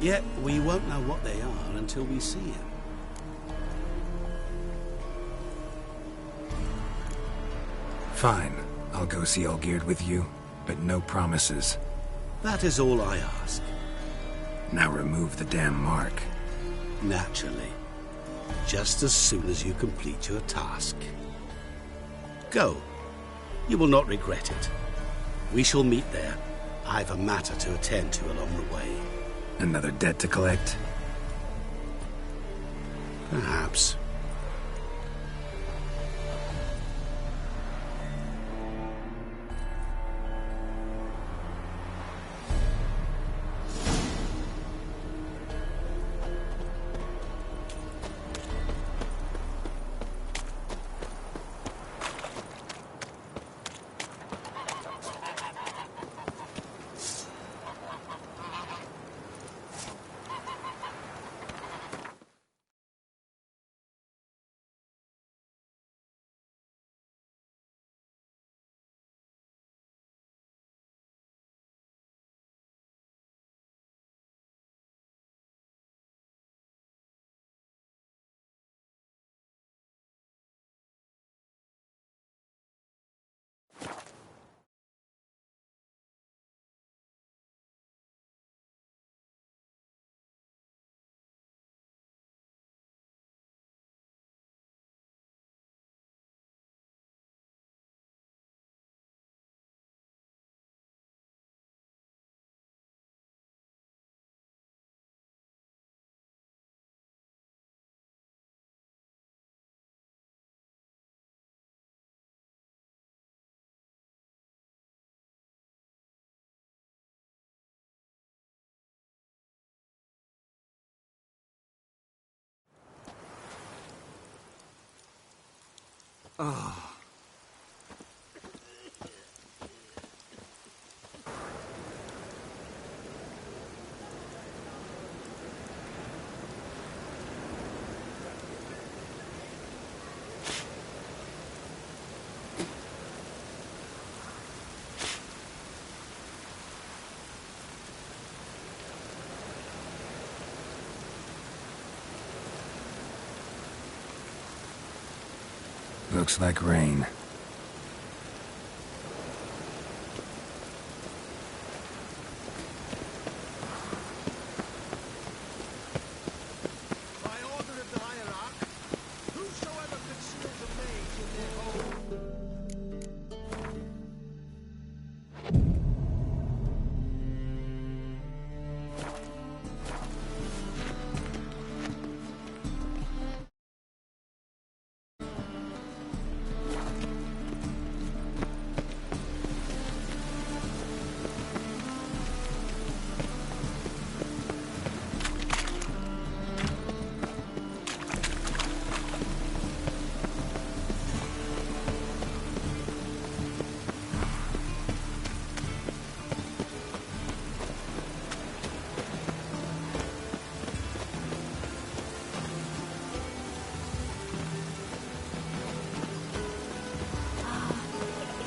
yet we won't know what they are until we see him. Fine. I'll go see Olgierd with you, but no promises. That is all I ask. Now remove the damn mark. Naturally. Just as soon as you complete your task. Go. You will not regret it. We shall meet there. I have a matter to attend to along the way. Another debt to collect? Perhaps. Oh. Looks like rain.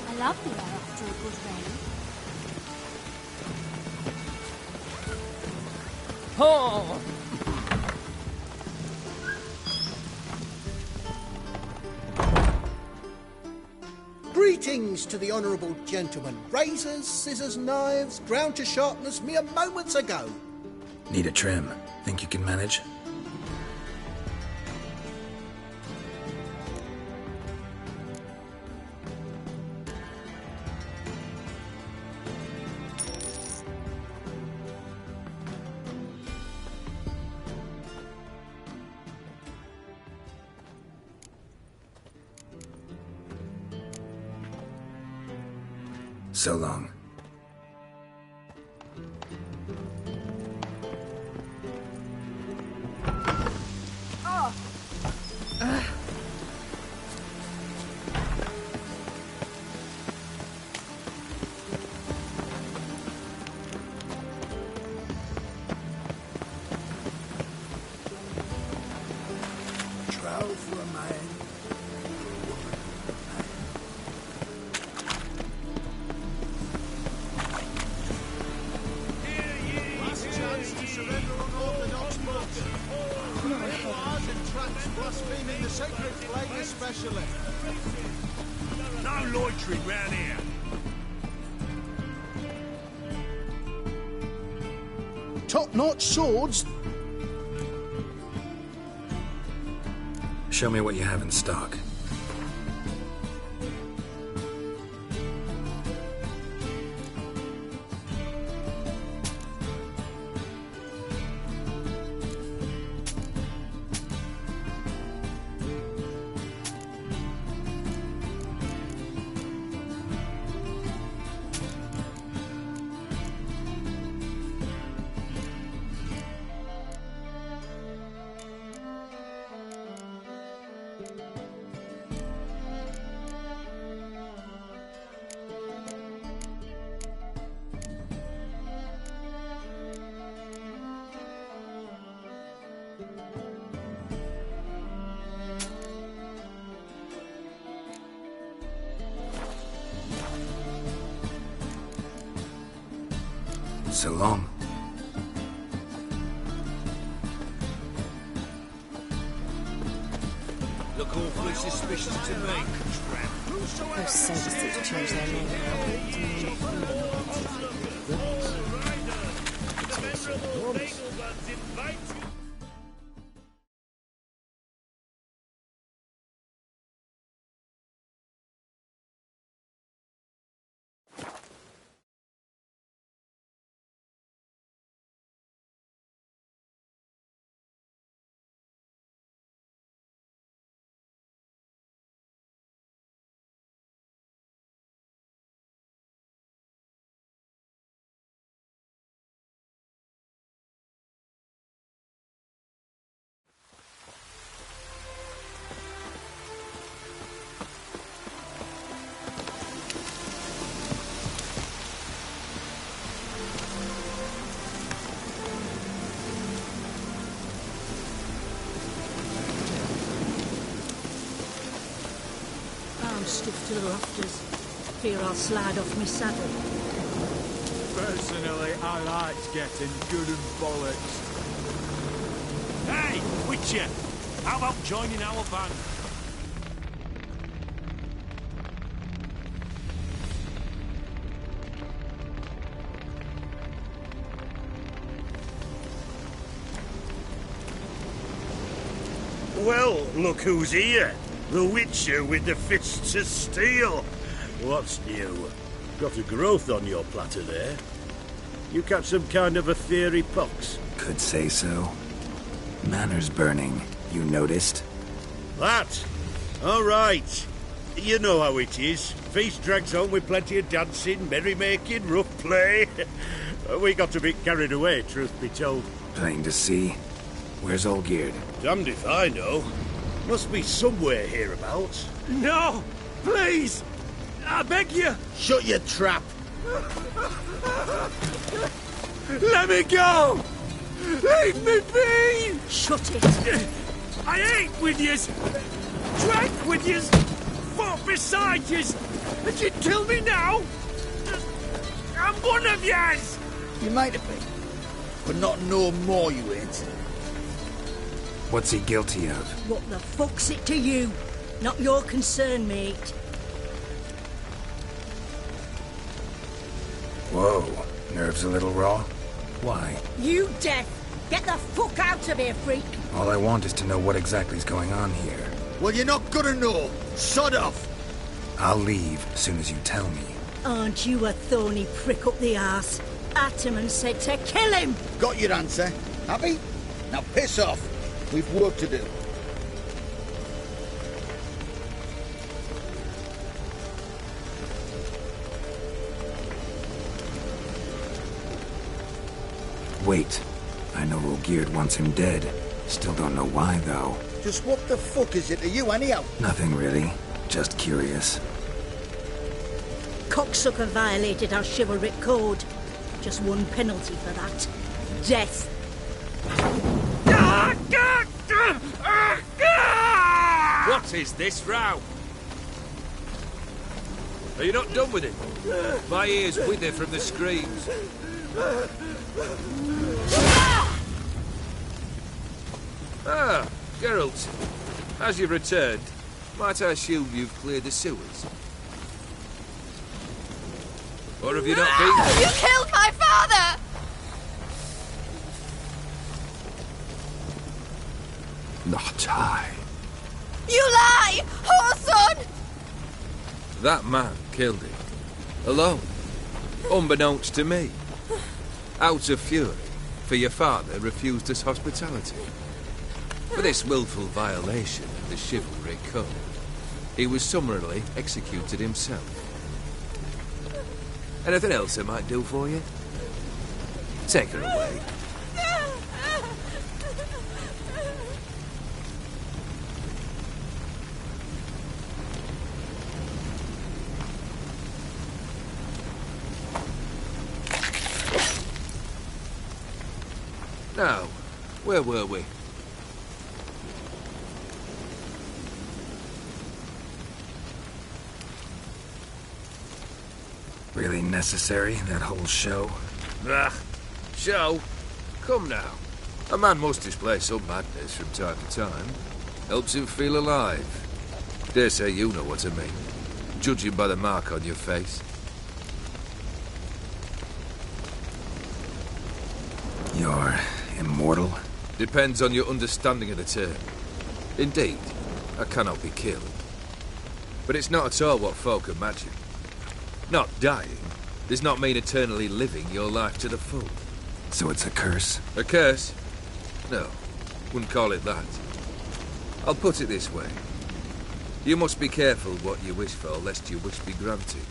I love the air after a good rain. Oh! Greetings to the honourable gentleman. Razors, scissors, knives, ground to sharpness mere moments ago. Need a trim. Think you can manage? So long. Trout for a man. Blaspheming the sacred flame especially. No loitering round here. top-notch swords. Show me what you have in stock. So long. Look awfully suspicious to me. Those sadists need to change their name I'm stiff to the rafters. Fear I'll slide off me saddle. Personally, I like getting good and bollocks. Hey, Witcher! How about joining our band? Well, look who's here. The Witcher with the fists of steel. What's new? Got a growth on your platter there. You catch some kind of a theory pox? Could say so. Manners burning, you noticed? That? All right. You know how it is. Feast drags on with plenty of dancing, merrymaking, rough play. We got a bit carried away, truth be told. Plain to see. Where's Olgierd? Damned if I know. Must be somewhere hereabouts. No! Please! I beg you! Shut your trap! Let me go! Leave me be! Shut it! I ate with yous! Drank with yous! Fought beside yous! And you'd kill me now? I'm one of yous! You might have been, but not no more you ain't. What's he guilty of? What the fuck's it to you? Not your concern, mate. Whoa, nerves a little raw? Why? You deaf! Get the fuck out of here, freak! All I want is to know what exactly is going on here. Well, you're not gonna know. Sod off! I'll leave as soon as you tell me. Aren't you a thorny prick up the arse? Ataman said to kill him! Got your answer. Happy? Now piss off. We've work to do. Wait. I know Olgierd wants him dead. Still don't know why, though. Just what the fuck is it to you, anyhow? Nothing really. Just curious. Cocksucker violated our chivalric code. Just one penalty for that. Death. What is this row? Are you not done with it? My ears wither from the screams. Ah, Geralt. As you've returned, might I assume you've cleared the sewers? Or have you not been there? You killed my father! Not I. You lie! Whoreson! That man killed him. Alone. Unbeknownst to me. Out of fury, for your father refused us hospitality. For this willful violation of the chivalry code, he was summarily executed himself. Anything else I might do for you? Take her away. Now, where were we? Really necessary, that whole show? Ah, show? Come now. A man must display some madness from time to time. Helps him feel alive. Dare say you know what I mean. Judging by the mark on your face. You're immortal? Depends on your understanding of the term. Indeed, I cannot be killed. But it's not at all what folk imagine. Not dying does not mean eternally living your life to the full. So it's a curse? A curse? No, wouldn't call it that. I'll put it this way. You must be careful what you wish for, lest your wish be granted.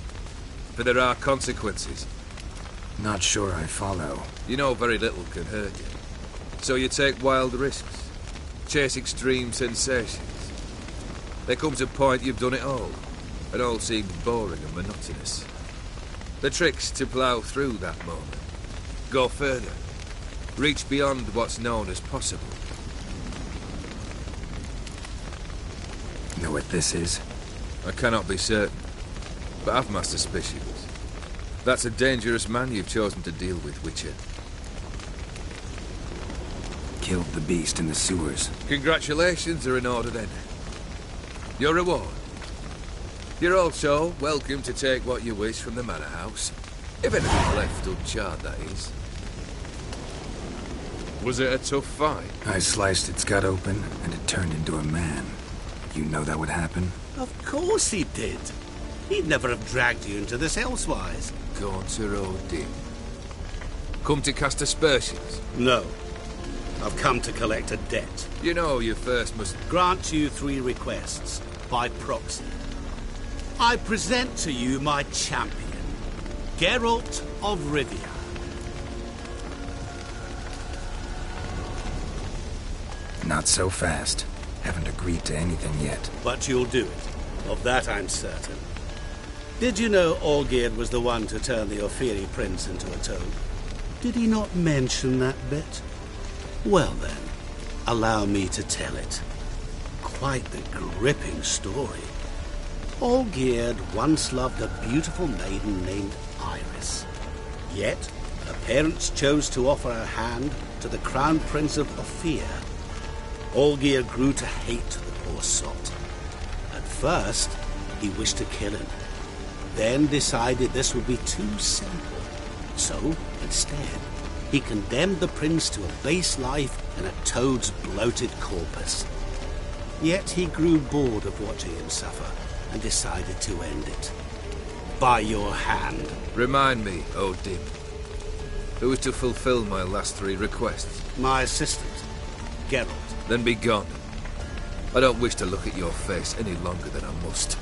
For there are consequences. Not sure I follow. You know very little can hurt you. So you take wild risks. Chase extreme sensations. There comes a point you've done it all. It all seems boring and monotonous. The trick's to plough through that moment. Go further. Reach beyond what's known as possible. Know what this is? I cannot be certain, but I've my suspicions. That's a dangerous man you've chosen to deal with, Witcher. Killed the beast in the sewers. Congratulations are in order then. Your reward. You're also welcome to take what you wish from the manor house. If anything left uncharred, that is. Was it a tough fight? I sliced its gut open, and it turned into a man. You know that would happen? Of course he did. He'd never have dragged you into this elsewise. Gaunter Odin. Come to cast aspersions? No. I've come to collect a debt. You know you first must... Grant you 3 requests, by proxy. I present to you my champion, Geralt of Rivia. Not so fast. Haven't agreed to anything yet. But you'll do it. Of that I'm certain. Did you know Olgierd was the one to turn the Ophiri prince into a toad? Did he not mention that bit? Well then, allow me to tell it. Quite the gripping story. Olgierd once loved a beautiful maiden named Iris. Yet, her parents chose to offer her hand to the Crown Prince of Ophir. Olgierd grew to hate the poor sot. At first, he wished to kill him. Then decided this would be too simple. So, instead, he condemned the prince to a base life in a toad's bloated corpus. Yet he grew bored of watching him suffer and decided to end it. By your hand. Remind me, Odin. Who is to fulfill my last 3 requests? My assistant, Geralt. Then be gone. I don't wish to look at your face any longer than I must.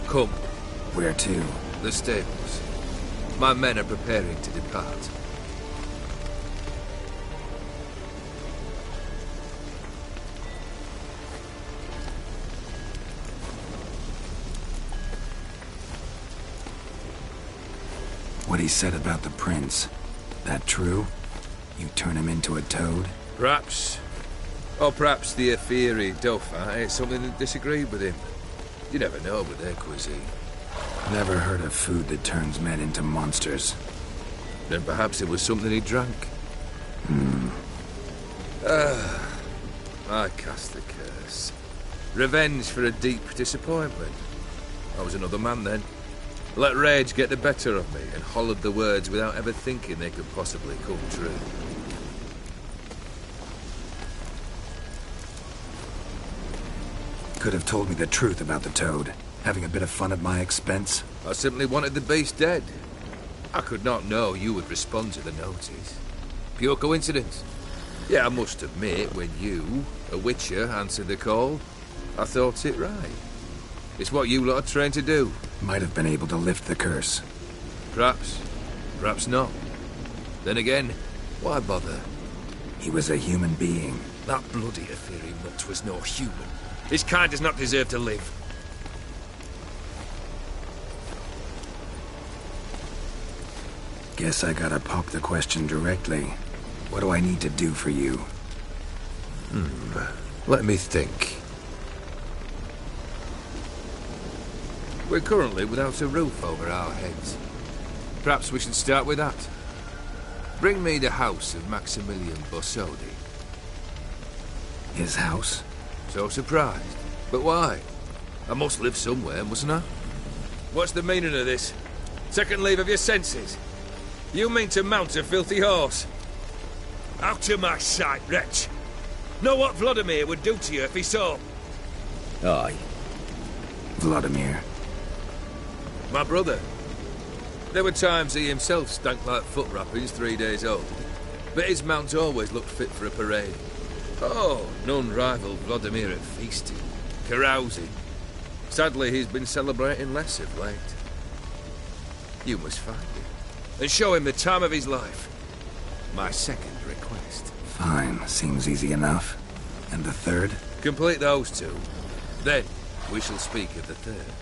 Come. Where to? The stables. My men are preparing to depart. What he said about the prince, that true? You turn him into a toad? Perhaps. Or perhaps the Ophiri Dauphin ate something that disagreed with him. You never know with their cuisine. Never heard of food that turns men into monsters. Then perhaps it was something he drank. I cast the curse. Revenge for a deep disappointment. I was another man then. Let rage get the better of me and hollered the words without ever thinking they could possibly come true. Could have told me the truth about the toad. Having a bit of fun at my expense. I simply wanted the beast dead. I could not know you would respond to the notice. Pure coincidence. Yeah, I must admit, when you, a witcher, answered the call, I thought it right. It's what you lot are trained to do. Might have been able to lift the curse. Perhaps. Perhaps not. Then again, why bother? He was a human being. That bloody Aetheri mutt was no human. His kind does not deserve to live. Guess I gotta pop the question directly. What do I need to do for you? Let me think. We're currently without a roof over our heads. Perhaps we should start with that. Bring me the house of Maximilian Borsodi. His house? So surprised. But why? I must live somewhere, mustn't I? What's the meaning of this? Second leave of your senses? You mean to mount a filthy horse? Out of my sight, wretch! Know what Vladimir would do to you if he saw? Aye. Vladimir. My brother. There were times he himself stank like foot wrappings 3 days old. But his mount always looked fit for a parade. Oh, none rivaled Vladimir at feasting, carousing. Sadly, he's been celebrating less of late. You must find him, and show him the time of his life. My second request. Fine, seems easy enough. And the third? Complete those two. Then, we shall speak of the third.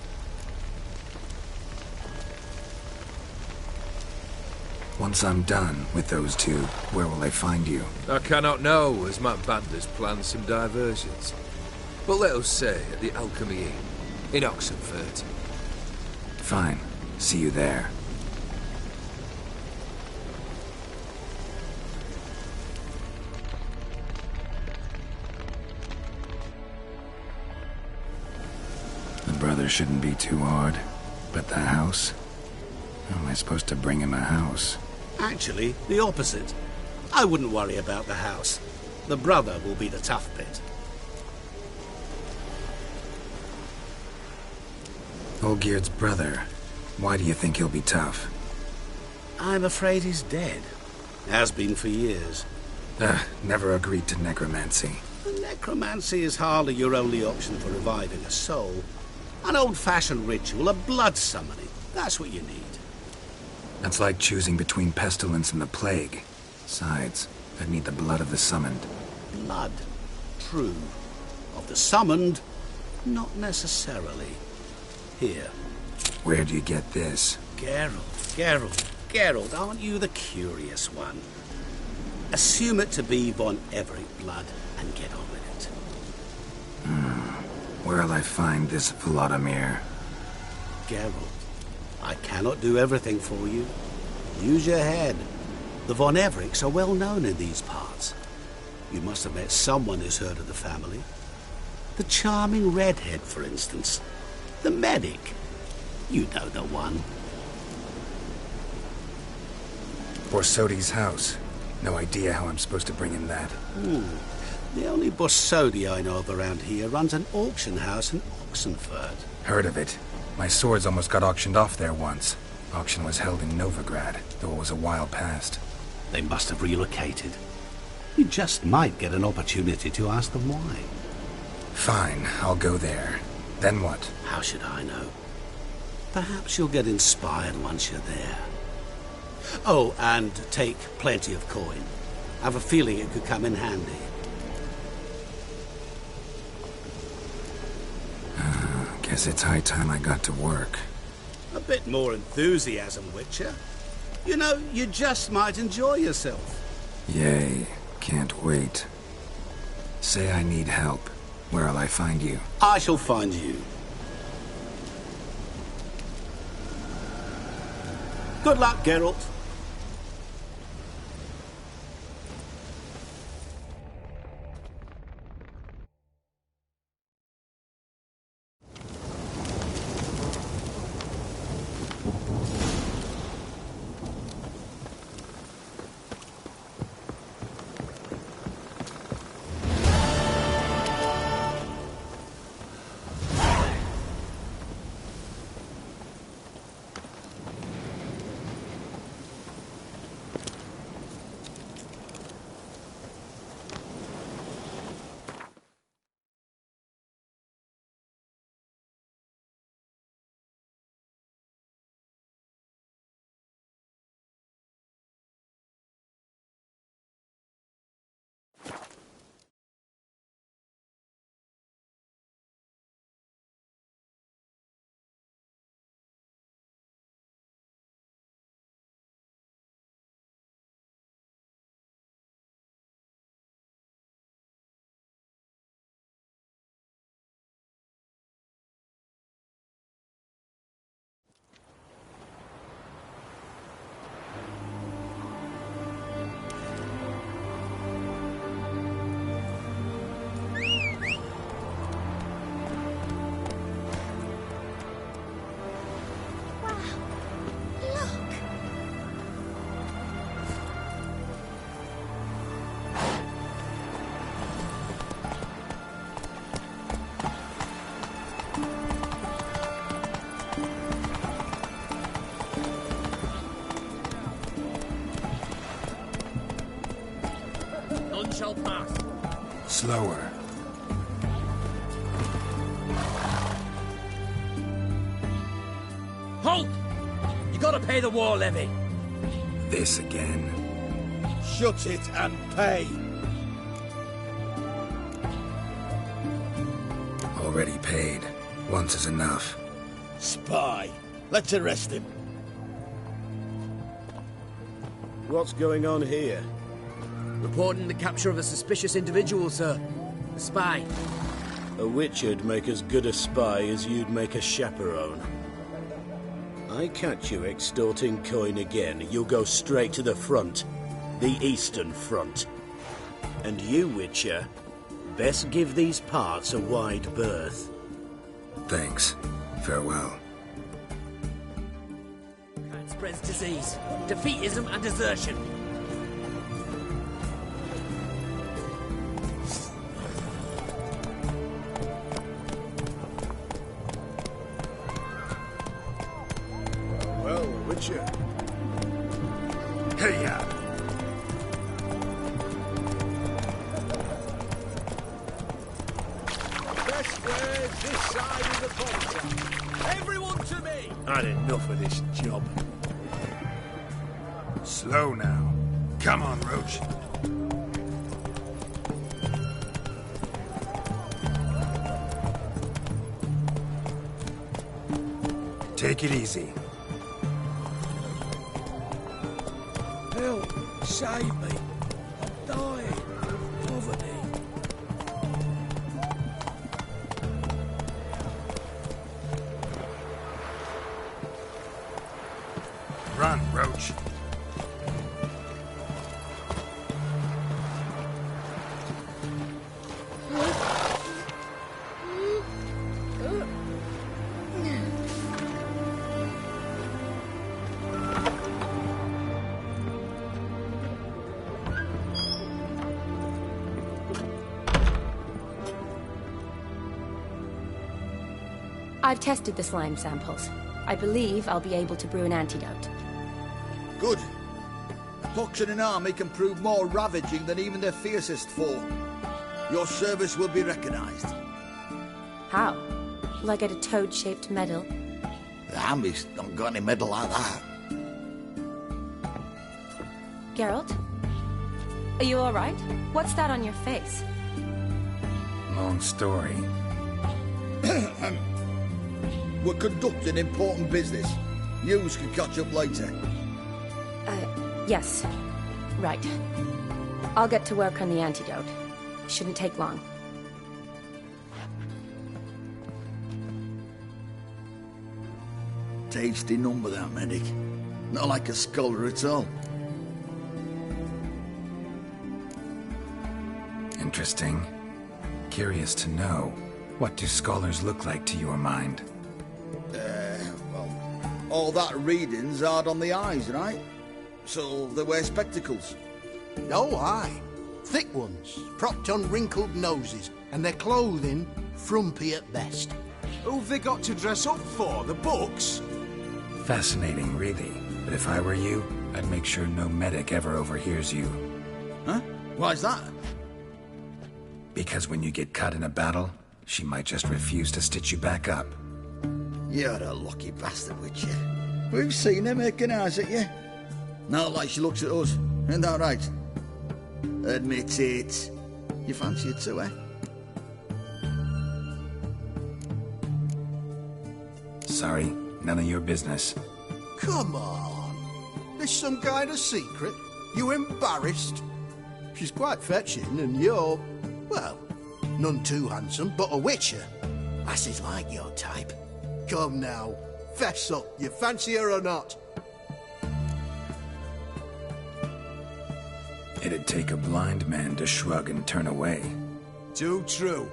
Once I'm done with those two, where will I find you? I cannot know, as my band has planned some diversions. But let us say at the Alchemy Inn, in Oxenfurt. Fine. See you there. The brother shouldn't be too hard. But the house? How am I supposed to bring him a house? Actually, the opposite. I wouldn't worry about the house. The brother will be the tough bit. Olgierd's brother. Why do you think he'll be tough? I'm afraid he's dead. Has been for years. Never agreed to necromancy. Necromancy is hardly your only option for reviving a soul. An old-fashioned ritual, a blood summoning. That's what you need. That's like choosing between pestilence and the plague. Besides, I'd need the blood of the summoned. Blood. True. Of the summoned, not necessarily. Here. Where do you get this? Geralt, aren't you the curious one? Assume it to be von Everett blood and get on with it. Where'll I find this Vladimir? Geralt, I cannot do everything for you. Use your head. The von Evericks are well known in these parts. You must have met someone who's heard of the family. The charming redhead, for instance. The medic. You know the one. Borsodi's house. No idea how I'm supposed to bring him that. The only Borsodi I know of around here runs an auction house in Oxenfurt. Heard of it. My swords almost got auctioned off there once. Auction was held in Novigrad, though it was a while past. They must have relocated. You just might get an opportunity to ask them why. Fine, I'll go there. Then what? How should I know? Perhaps you'll get inspired once you're there. Oh, and take plenty of coin. I have a feeling it could come in handy. Guess it's high time I got to work. A bit more enthusiasm, Witcher. You know, you just might enjoy yourself. Yay. Can't wait. Say I need help. Where'll I find you? I shall find you. Good luck, Geralt. shall pass. Slower. Halt! You gotta pay the war levy. This again. Shut it and pay. Already paid. Once is enough. Spy. Let's arrest him. What's going on here? Reporting the capture of a suspicious individual, sir. A spy. A witcher'd make as good a spy as you'd make a chaperone. I catch you extorting coin again, you'll go straight to the front. The Eastern Front. And you, Witcher, best give these parts a wide berth. Thanks. Farewell. Kind spreads disease, defeatism and desertion. Well, Witcher. Hey-ya! Best way this side of the pond. Everyone to me! Had enough of this job. Slow now. Come on, Roach. Take it easy. Help! Save me! I'm dying! Poverty! Run, Roach. I've tested the slime samples. I believe I'll be able to brew an antidote. Good. Pox in an army can prove more ravaging than even their fiercest foe. Your service will be recognized. How? Will I get a toad-shaped medal? The army's not got any medal like that. Geralt? Are you alright? What's that on your face? Long story. We're conducting important business. Yous can catch up later. Yes. Right. I'll get to work on the antidote. Shouldn't take long. Tasty number, that medic. Not like a scholar at all. Interesting. Curious to know, what do scholars look like to your mind? Well, all that reading's hard on the eyes, right? So they wear spectacles. Oh, aye. Thick ones, propped on wrinkled noses, and their clothing frumpy at best. Who've they got to dress up for? The books? Fascinating, really. But if I were you, I'd make sure no medic ever overhears you. Huh? Why's that? Because when you get cut in a battle, she might just refuse to stitch you back up. You're a lucky bastard, Witcher. We've seen her making eyes at you. Not like she looks at us. Ain't that right? Admit it. You fancy it too, eh? Sorry, none of your business. Come on. There's some kind of secret. You embarrassed? She's quite fetching, and you're, well, none too handsome, but a witcher. Lasses like your type. Come now, fess up. You fancy her or not? It'd take a blind man to shrug and turn away. Too true.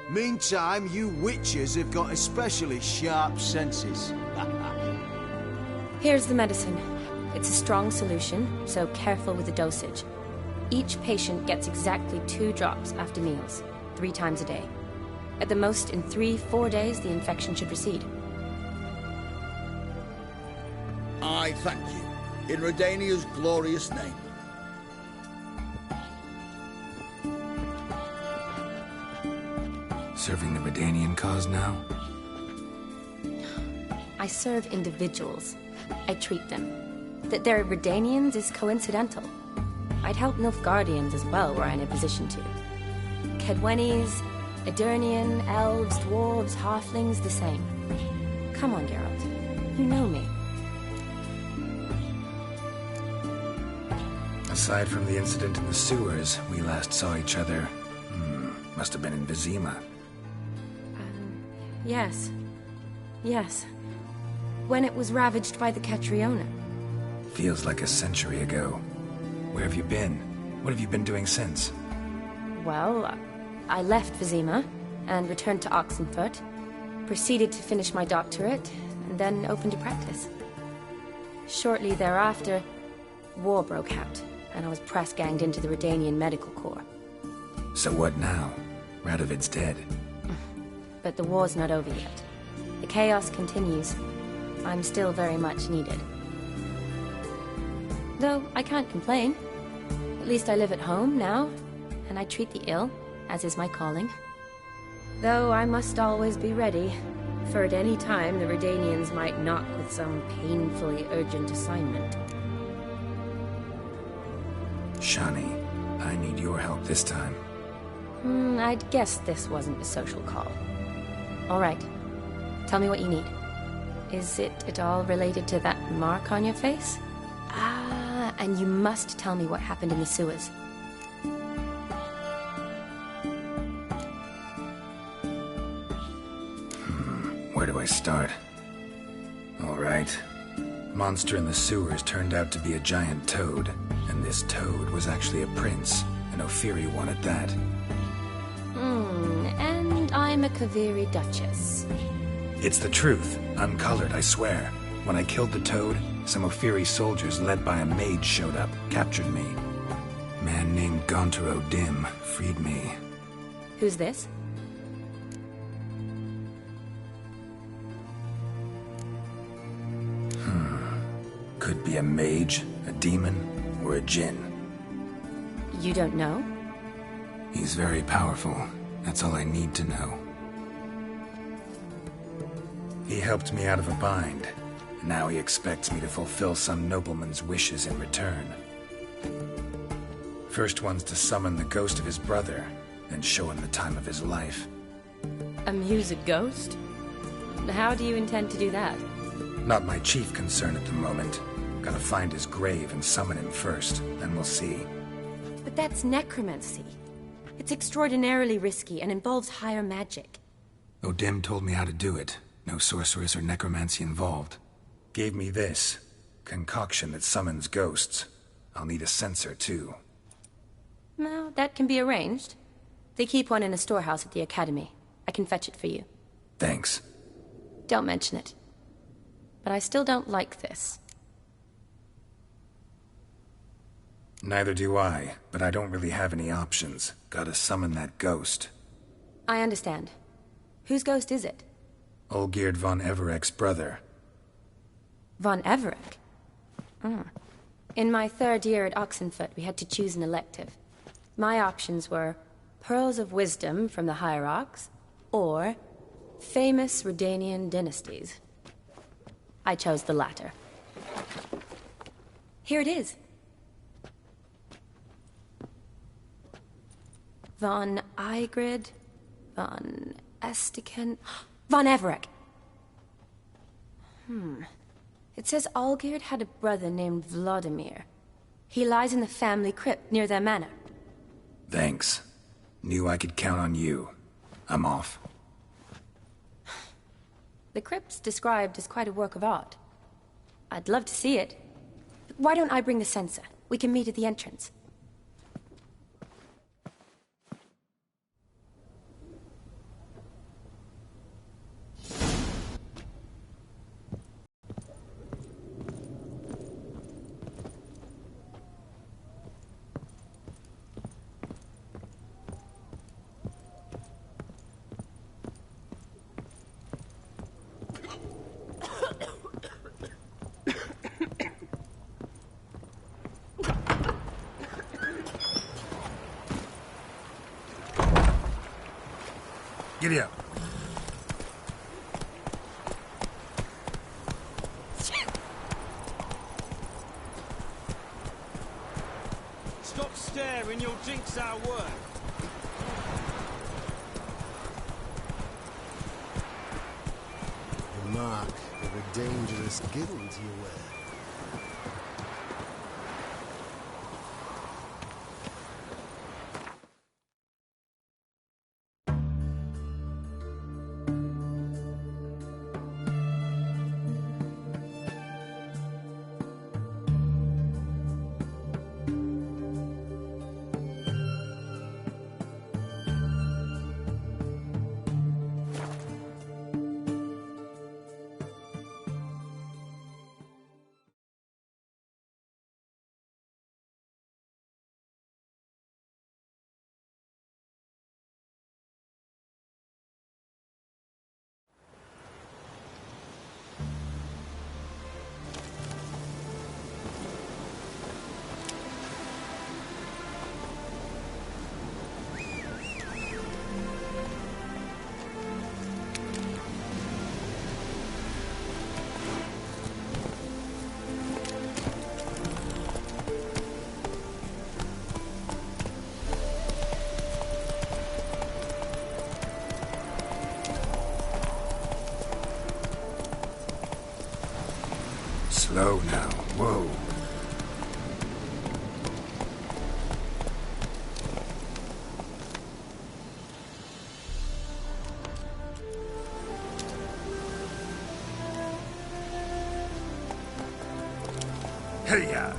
Meantime, you witches have got especially sharp senses. Here's the medicine. It's a strong solution, so careful with the dosage. Each patient gets exactly 2 drops after meals, 3 times a day. At the most, in 3-4 days, the infection should recede. I thank you. In Redania's glorious name. Serving the Redanian cause now? I serve individuals. I treat them. That they're Redanians is coincidental. I'd help Nilfgaardians as well were I in a position to. Kedwenis, Edirnian, elves, dwarves, halflings, the same. Come on, Geralt. You know me. Aside from the incident in the sewers, we last saw each other... must have been in Vizima. Yes. Yes. When it was ravaged by the Catriona. Feels like a century ago. Where have you been? What have you been doing since? Well, I left Vizima and returned to Oxenfurt, proceeded to finish my doctorate, and then opened a practice. Shortly thereafter, war broke out, and I was press-ganged into the Redanian Medical Corps. So what now? Radovid's dead. But the war's not over yet. The chaos continues. I'm still very much needed. Though I can't complain. At least I live at home now, and I treat the ill, as is my calling. Though I must always be ready, for at any time the Redanians might knock with some painfully urgent assignment. Shani, I need your help this time. I'd guess this wasn't a social call. All right. Tell me what you need. Is it at all related to that mark on your face? Ah, and you must tell me what happened in the sewers. Where do I start? All right. Monster in the sewers turned out to be a giant toad, and this toad was actually a prince, an Ophiri one at that. And I'm a Kaviri Duchess. It's the truth, uncolored, I swear. When I killed the toad, some Ophiri soldiers led by a mage showed up, captured me. A man named Gontaro Dim freed me. Who's this? Could be a mage, a demon, or a djinn. You don't know? He's very powerful. That's all I need to know. He helped me out of a bind. Now he expects me to fulfill some nobleman's wishes in return. First one's to summon the ghost of his brother, then show him the time of his life. Amuse a ghost? How do you intend to do that? Not my chief concern at the moment. Gotta find his grave and summon him first, then we'll see. But that's necromancy. It's extraordinarily risky and involves higher magic. Odim told me how to do it. No sorceress or necromancy involved. Gave me this. Concoction that summons ghosts. I'll need a censer, too. Well, that can be arranged. They keep one in a storehouse at the academy. I can fetch it for you. Thanks. Don't mention it. But I still don't like this. Neither do I, but I don't really have any options. Gotta summon that ghost. I understand. Whose ghost is it? Olgierd von Everek's brother. Von Everek? In my third year at Oxenfurt, we had to choose an elective. My options were Pearls of Wisdom from the Hierarchs, or Famous Redanian Dynasties. I chose the latter. Here it is. Von Igrid, von Estiken, von Everek. It says Olgierd had a brother named Vladimir. He lies in the family crypt near their manor. Thanks. Knew I could count on you. I'm off. The crypt's described as quite a work of art. I'd love to see it. Why don't I bring the censer? We can meet at the entrance. Giddy up. Stop staring, you'll jinx our work. The mark of a dangerous guild you wear. Slow now. Whoa. Hey-ya.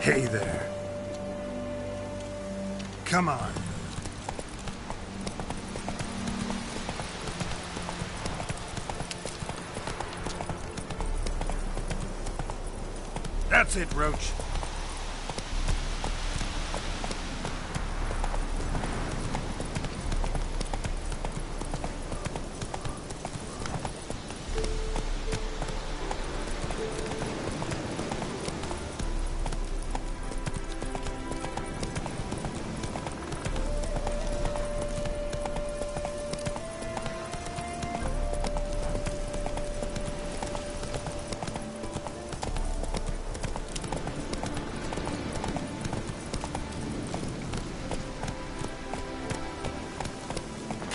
Hey there. Come on. That's it, Roach.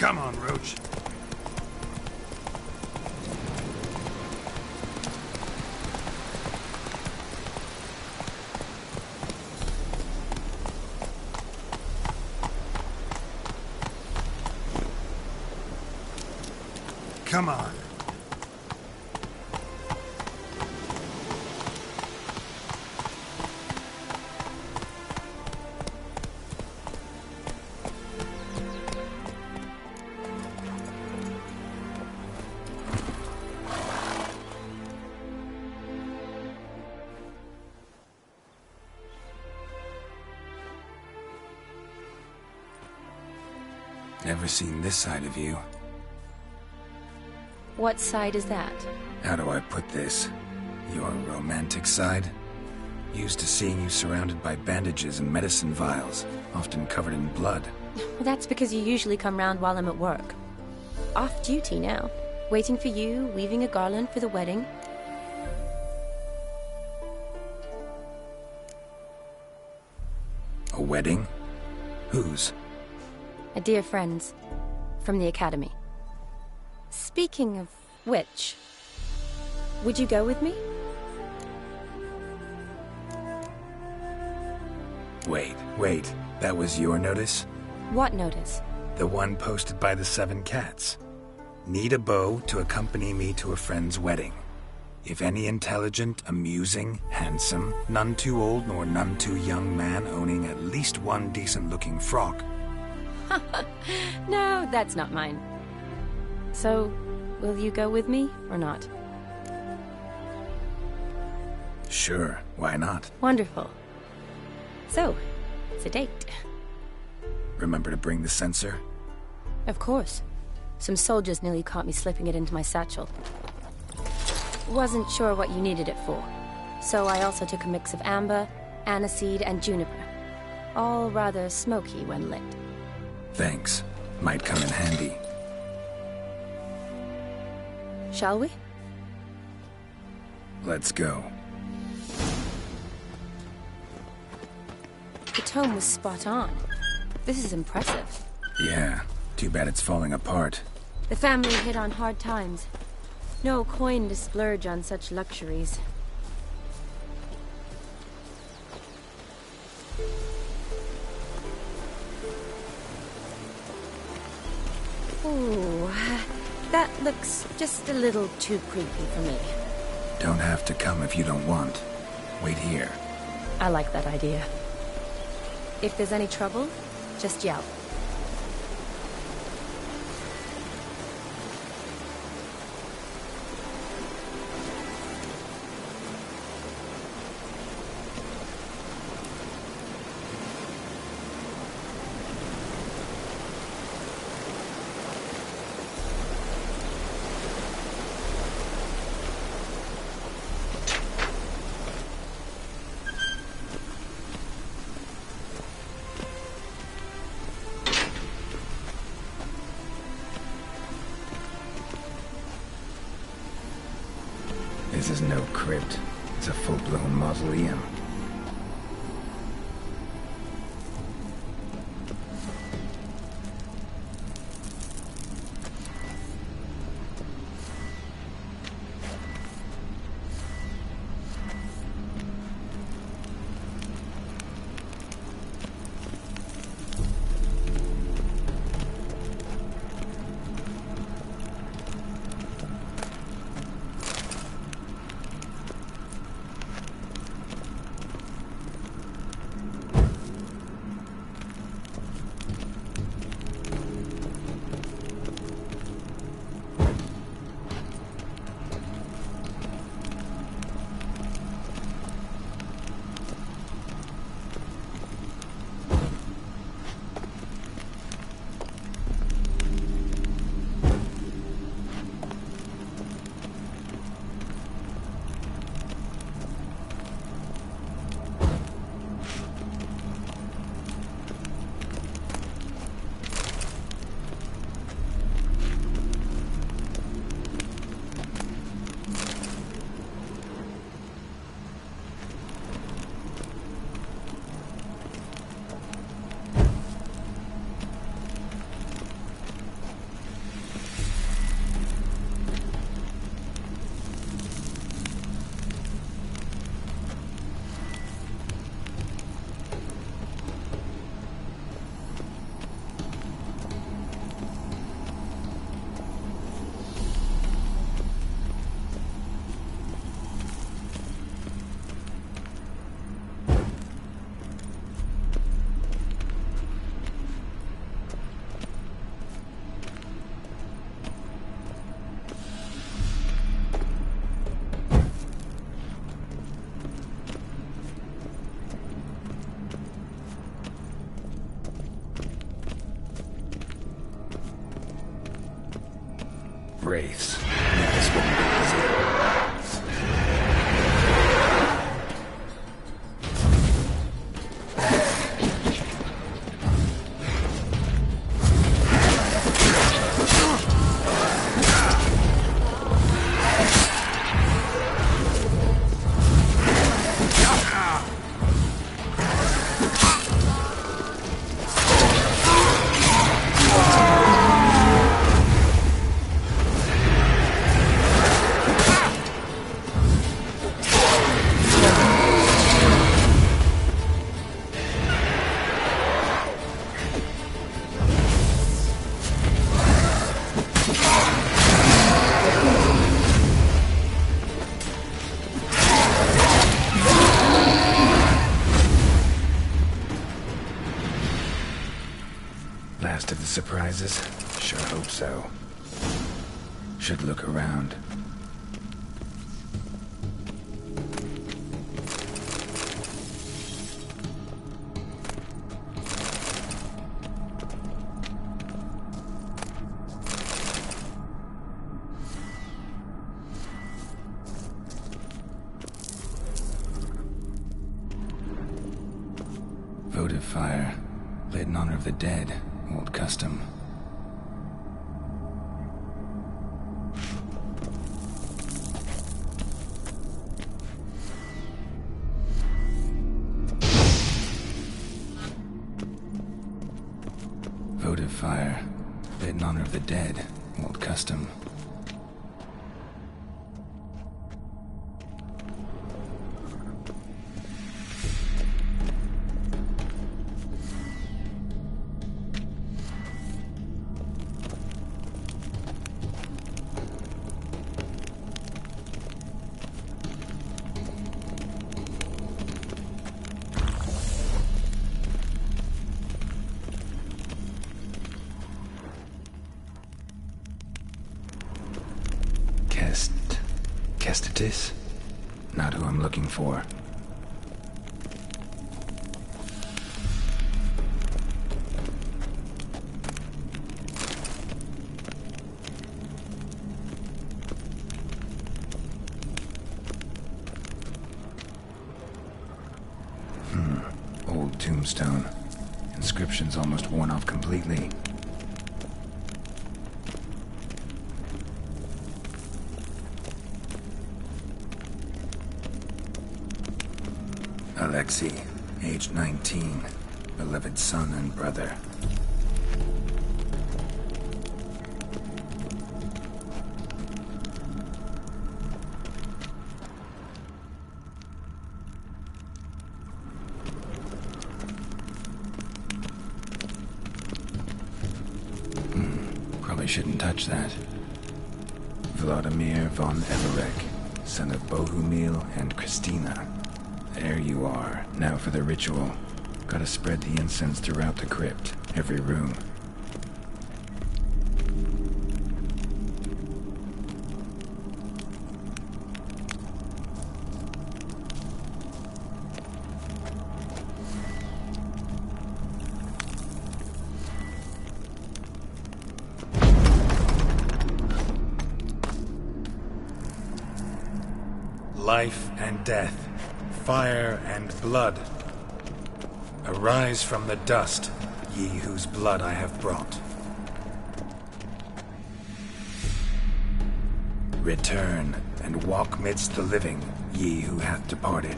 Come on, Roach. Come on. Never seen this side of you. What side is that? How do I put this? Your romantic side? Used to seeing you surrounded by bandages and medicine vials, often covered in blood. Well, that's because you usually come round while I'm at work. Off duty now. Waiting for you, weaving a garland for the wedding. A wedding? Whose? A dear friend's. From the academy. Speaking of which, would you go with me? Wait. That was your notice? What notice? The one posted by the 7 cats. Need a beau to accompany me to a friend's wedding. If any intelligent, amusing, handsome, none too old nor none too young man owning at least one decent-looking frock. No, that's not mine. So, will you go with me, or not? Sure, why not? Wonderful. So, it's a date. Remember to bring the censer? Of course. Some soldiers nearly caught me slipping it into my satchel. Wasn't sure what you needed it for, so I also took a mix of amber, aniseed, and juniper. All rather smoky when lit. Thanks. Might come in handy. Shall we? Let's go. The tome was spot on. This is impressive. Yeah, too bad it's falling apart. The family hit on hard times. No coin to splurge on such luxuries. Ooh, that looks just a little too creepy for me. Don't have to come if you don't want. Wait here. I like that idea. If there's any trouble, just yell. This is no crypt. It's a full-blown mausoleum. Wraiths. This wouldn't be easy. last of the surprises? Sure hope so. Should look around. Votive fire, lit in honor of the dead, old custom. Votive fire, lit in honor of the dead, old custom. Kestitis? Not who I'm looking for. Old tombstone. Inscription's almost worn off completely. Alexei, age 19, beloved son and brother. Probably shouldn't touch that. Vladimir von Everek, son of Bohumil and Christina. There you are. Now for the ritual. Gotta spread the incense throughout the crypt, every room. Life and death. Fire and blood. Arise from the dust, ye whose blood I have brought. Return and walk midst the living, ye who hath departed.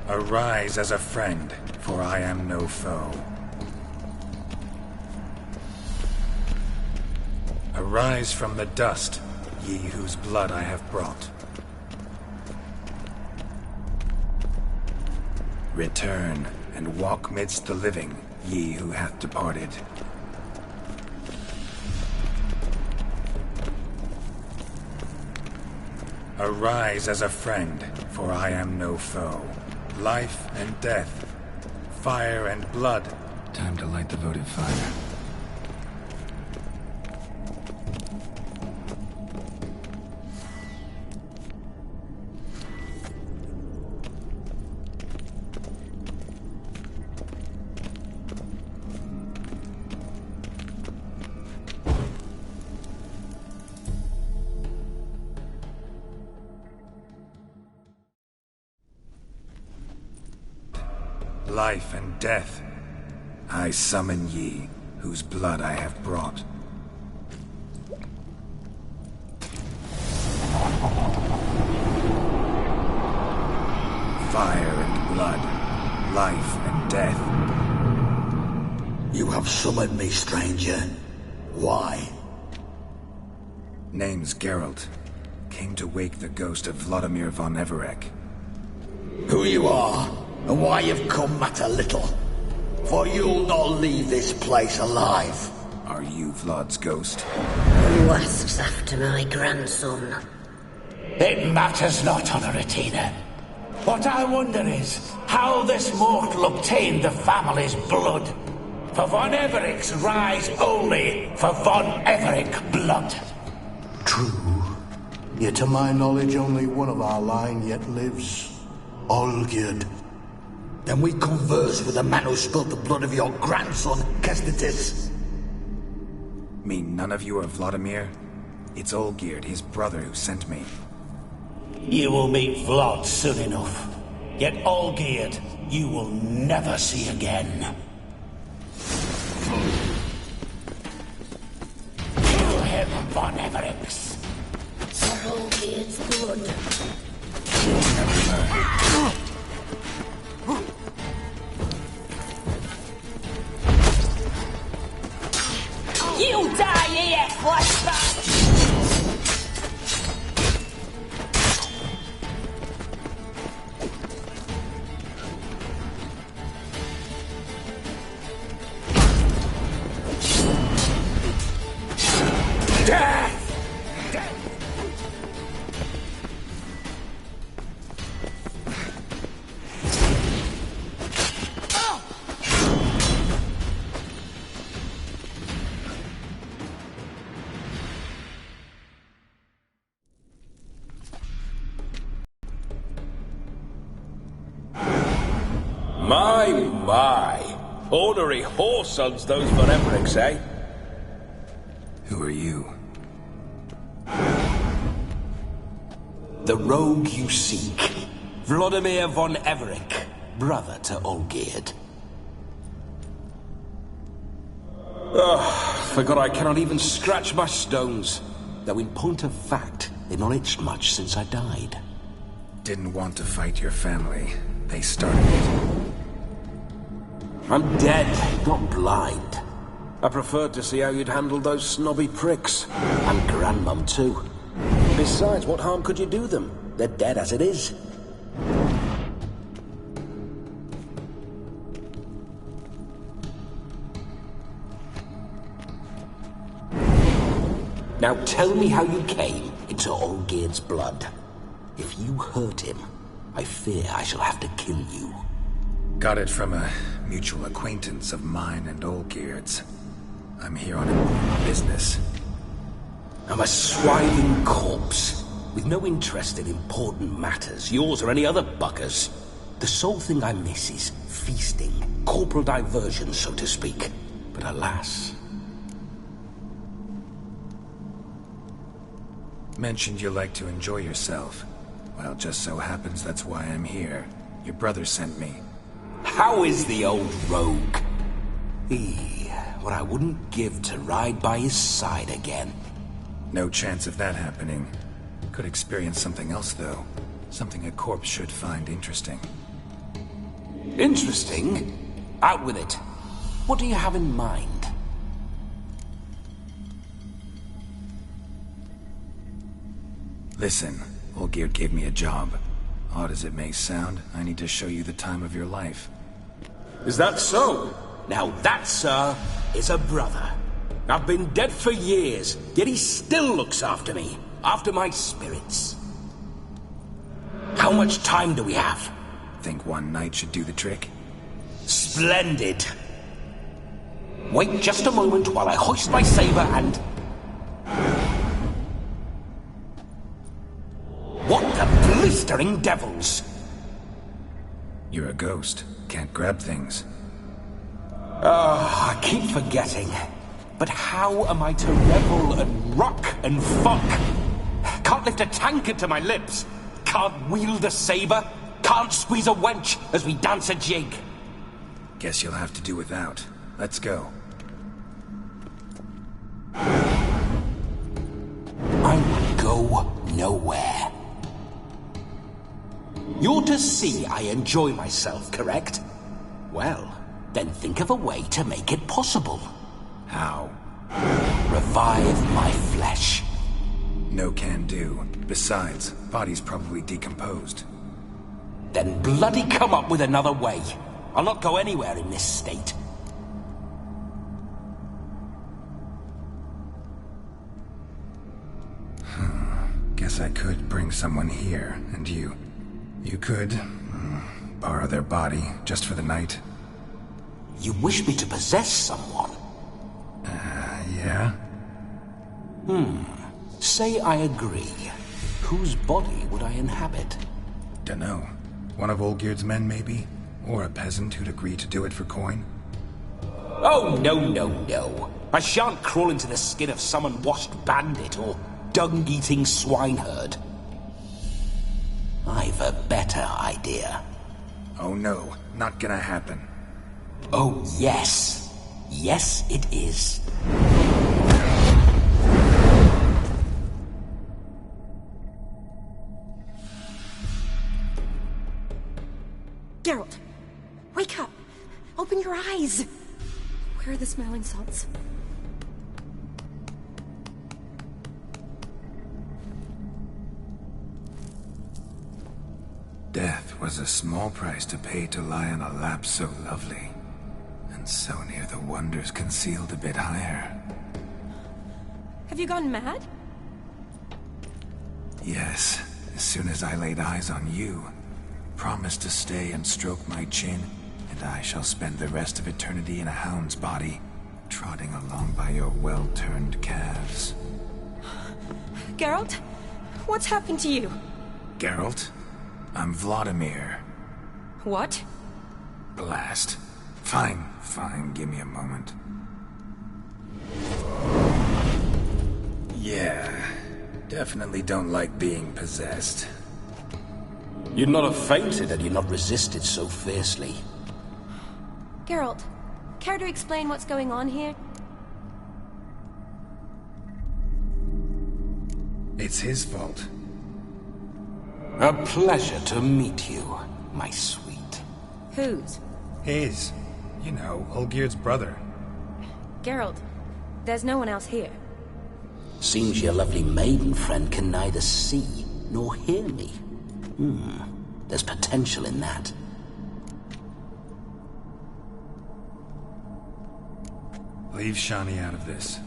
Arise as a friend, for I am no foe. Arise from the dust, ye whose blood I have brought. Return and walk midst the living, ye who hath departed. Arise as a friend, for I am no foe. Life and death, fire and blood. Time to light the votive fire. Life and death, I summon ye, whose blood I have brought. Fire and blood, life and death. You have summoned me, stranger. Why? Name's Geralt. Came to wake the ghost of Vladimir von Everek. Who you are, and why you've come matter little. For you'll not leave this place alive. Are you Vlad's ghost? Who asks after my grandson? It matters not, Honoratina. What I wonder is how this mortal obtained the family's blood. For von Everic's rise only for von Everic blood. True. Yet to my knowledge, only one of our line yet lives. Olgierd. Then we converse with the man who spilled the blood of your grandson, Kestitis. Mean none of you are Vladimir? It's Olgierd, his brother, who sent me. You will meet Vlad soon enough. Yet Olgierd, you will never see again. Kill him, von Everic's. Olgierd's blood. You die here, flashback! My. Ornery whoresons those von Everic's, eh? Who are you? The rogue you seek. Vladimir von Everic, brother to Olgierd. Forgot I cannot even scratch my stones. Though in point of fact, they've not itched much since I died. Didn't want to fight your family. They started it. I'm dead, not blind. I preferred to see how you'd handle those snobby pricks. And Grandmum, too. Besides, what harm could you do them? They're dead as it is. Now tell me how you came into Olgierd's blood. If you hurt him, I fear I shall have to kill you. Got it from a mutual acquaintance of mine and Olgierd's. I'm here on important business. I'm a swiving corpse, with no interest in important matters, yours or any other buggers. The sole thing I miss is feasting, corporal diversion, so to speak. But alas... Mentioned you like to enjoy yourself. Well, just so happens that's why I'm here. Your brother sent me. How is the old rogue? What I wouldn't give to ride by his side again. No chance of that happening. Could experience something else, though. Something a corpse should find interesting. Interesting? Out with it. What do you have in mind? Listen, Olgierd gave me a job. Odd as it may sound, I need to show you the time of your life. Is that so? Now that, sir, is a brother. I've been dead for years, yet he still looks after me, after my spirits. How much time do we have? Think one night should do the trick? Splendid. Wait just a moment while I hoist my saber and... What the blistering devils! You're a ghost. Can't grab things. I keep forgetting. But how am I to revel and rock and fuck? Can't lift a tankard to my lips. Can't wield a saber. Can't squeeze a wench as we dance a jig. Guess you'll have to do without. Let's go. I would go nowhere. You're to see I enjoy myself, correct? Well, then think of a way to make it possible. How? Revive my flesh. No can do. Besides, body's probably decomposed. Then bloody come up with another way. I'll not go anywhere in this state. Guess I could bring someone here, and you You could borrow their body just for the night. You wish me to possess someone? Yeah? Say I agree. Whose body would I inhabit? Dunno. One of Olgierd's men, maybe? Or a peasant who'd agree to do it for coin? Oh, no. I shan't crawl into the skin of some unwashed bandit or dung-eating swineherd. I've a better idea. Oh no, not gonna happen. Oh, yes. Yes, it is. Geralt, wake up! Open your eyes! Where are the smelling salts? Death was a small price to pay to lie on a lap so lovely, and so near the wonders concealed a bit higher. Have you gone mad? Yes, as soon as I laid eyes on you, promised to stay and stroke my chin, and I shall spend the rest of eternity in a hound's body, trotting along by your well-turned calves. Geralt, what's happened to you? Geralt? I'm Vladimir. What? Blast. Fine, give me a moment. Yeah, definitely don't like being possessed. You'd not have fainted had you not resisted so fiercely. Geralt, care to explain what's going on here? It's his fault. A pleasure to meet you, my sweet. Whose? His. You know, Olgierd's brother. Geralt, there's no one else here. Seems your lovely maiden friend can neither see nor hear me. There's potential in that. Leave Shani out of this.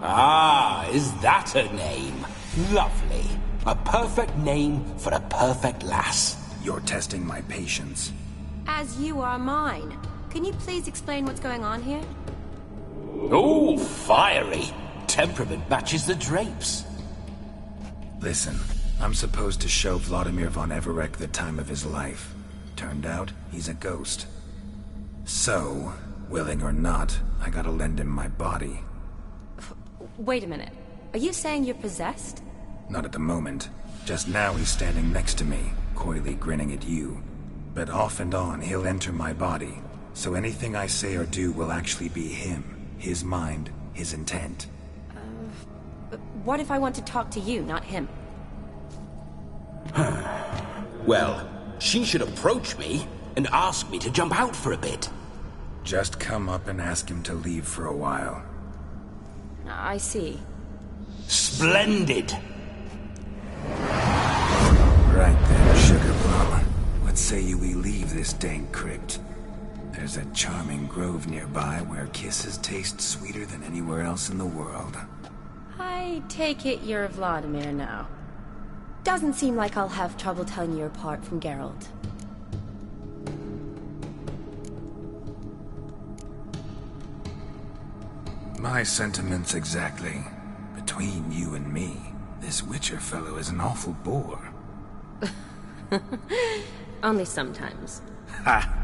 Ah, is that her name? Lovely. A perfect name for a perfect lass. You're testing my patience. As you are mine. Can you please explain what's going on here? Oh, fiery. Temperament matches the drapes. Listen, I'm supposed to show Vladimir von Everec the time of his life. Turned out, he's a ghost. So, willing or not, I gotta lend him my body. Wait a minute. Are you saying you're possessed? Not at the moment. Just now he's standing next to me, coyly grinning at you. But off and on, he'll enter my body. So anything I say or do will actually be him. His mind, his intent. What if I want to talk to you, not him? Well, she should approach me and ask me to jump out for a bit. Just come up and ask him to leave for a while. I see. Splendid! Right then, Sugar Plum. What say you we leave this dank crypt? There's a charming grove nearby where kisses taste sweeter than anywhere else in the world. I take it you're Vladimir now. Doesn't seem like I'll have trouble telling you apart from Geralt. My sentiments exactly. Between you and me, this Witcher fellow is an awful bore. Only sometimes. Ha!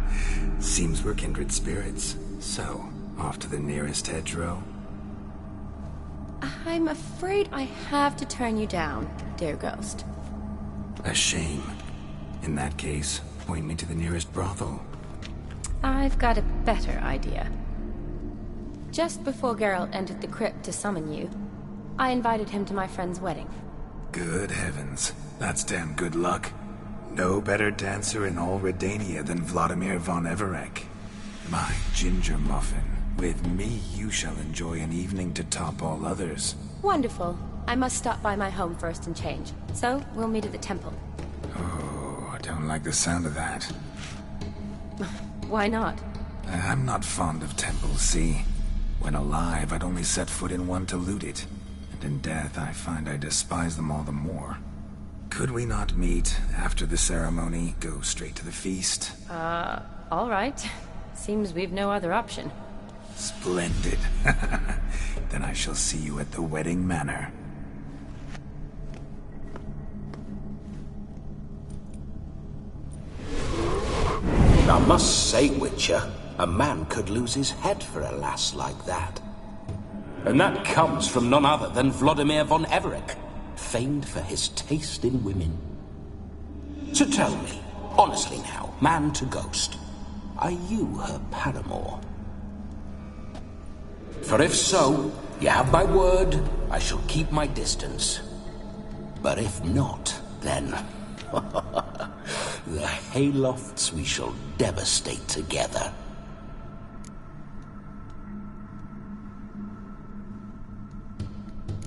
Seems we're kindred spirits. So, off to the nearest hedgerow? I'm afraid I have to turn you down, dear ghost. A shame. In that case, point me to the nearest brothel. I've got a better idea. Just before Geralt entered the crypt to summon you, I invited him to my friend's wedding. Good heavens. That's damn good luck. No better dancer in all Redania than Vladimir von Everec. My ginger muffin. With me, you shall enjoy an evening to top all others. Wonderful. I must stop by my home first and change. So, we'll meet at the temple. Oh, I don't like the sound of that. Why not? I'm not fond of temples, see? When alive, I'd only set foot in one to loot it. And in death, I find I despise them all the more. Could we not meet after the ceremony, go straight to the feast? All right. Seems we've no other option. Splendid. Then I shall see you at the wedding manor. I must say, Witcher, a man could lose his head for a lass like that. And that comes from none other than Vladimir von Everec, famed for his taste in women. So tell me, honestly now, man to ghost, are you her paramour? For if so, you have my word, I shall keep my distance. But if not, then... the haylofts we shall devastate together.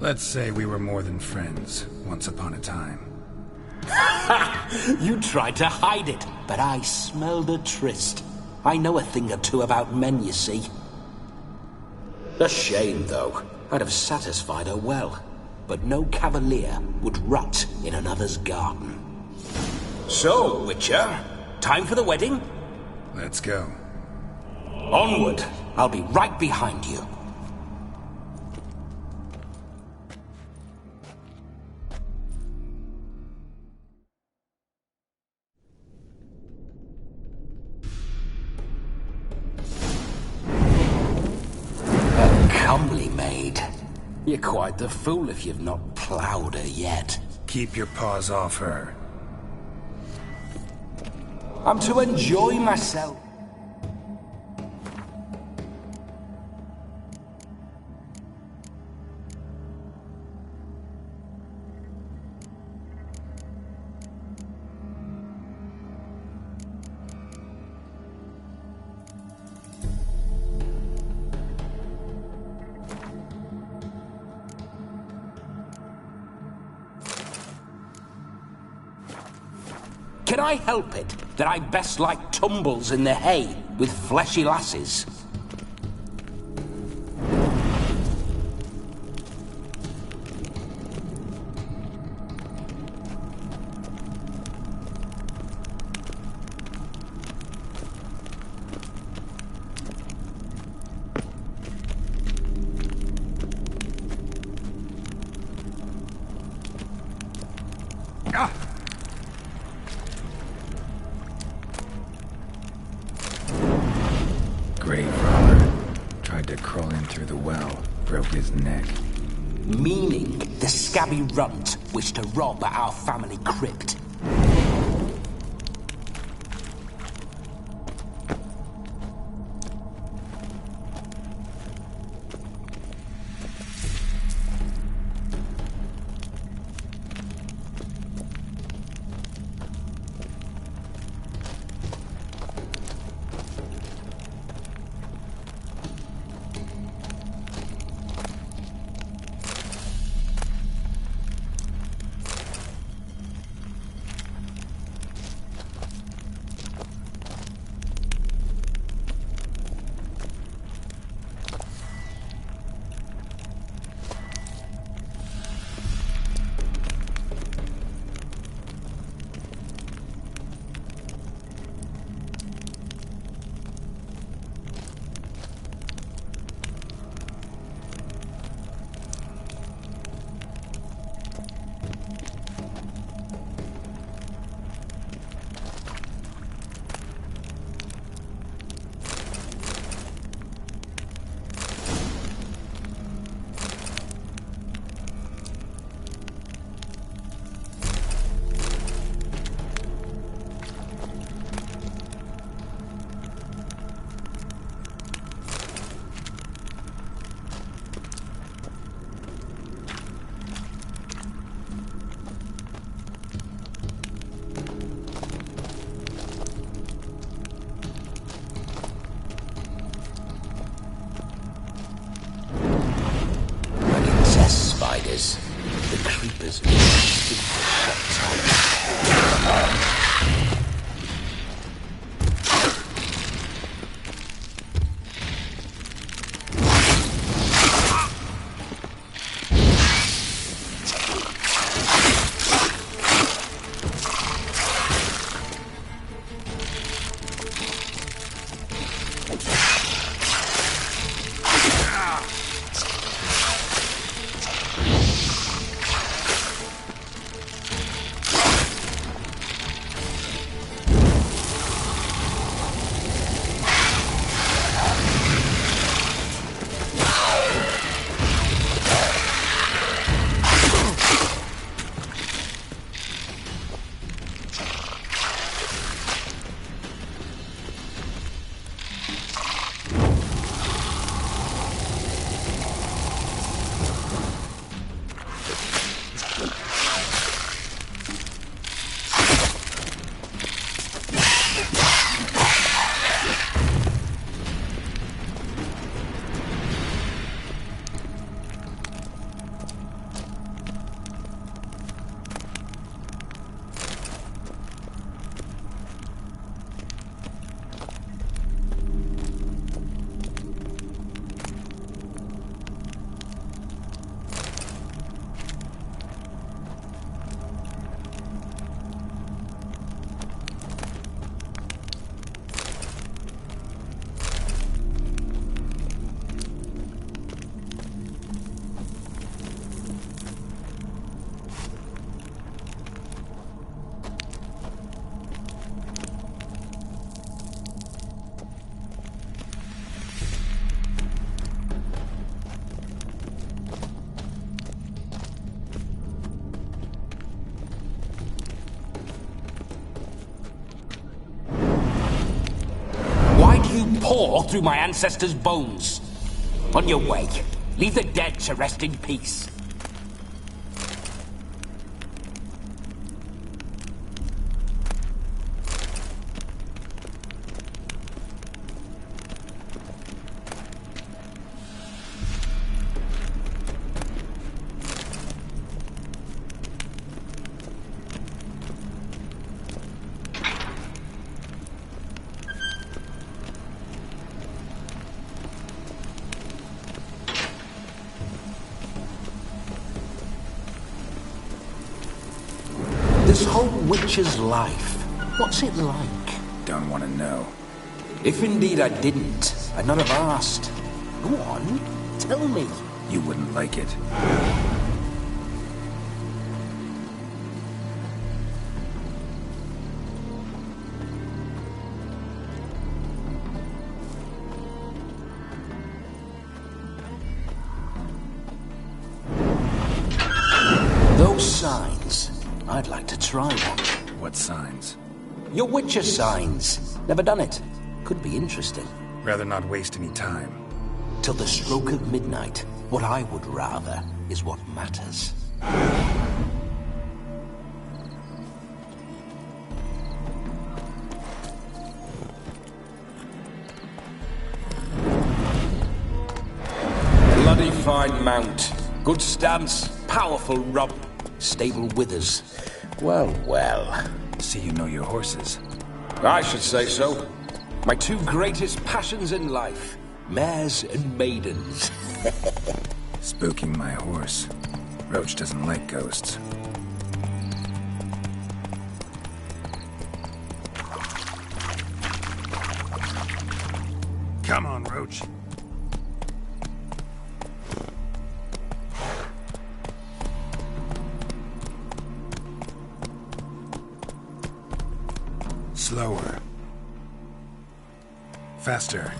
Let's say we were more than friends, once upon a time. You tried to hide it, but I smelled a tryst. I know a thing or two about men, you see. A shame, though. I'd have satisfied her well. But no cavalier would rot in another's garden. So, Witcher, time for the wedding? Let's go. Onward. I'll be right behind you. A comely maid. You're quite the fool if you've not ploughed her yet. Keep your paws off her. I'm to enjoy myself. Can I help it that I best like tumbles in the hay with fleshy lasses? Grave robber. Tried to crawl in through the well. Broke his neck. Meaning the scabby runt wished to rob at our family crypt. The creepers will shoot pour through my ancestors' bones. On your way, leave the dead to rest in peace. This whole witch's life, what's it like? Don't want to know. If indeed I didn't, I'd not have asked. Go on, tell me. You wouldn't like it. Those signs, I'd like to try one. What signs? Your Witcher signs. Never done it. Could be interesting. Rather not waste any time. Till the stroke of midnight, what I would rather is what matters. Bloody fine mount. Good stance, powerful rump, stable withers. Well, well. See you know your horses. I should say so. My two greatest passions in life, mares and maidens. Spooking my horse. Roach doesn't like ghosts. Come on, Roach. Slower. Faster.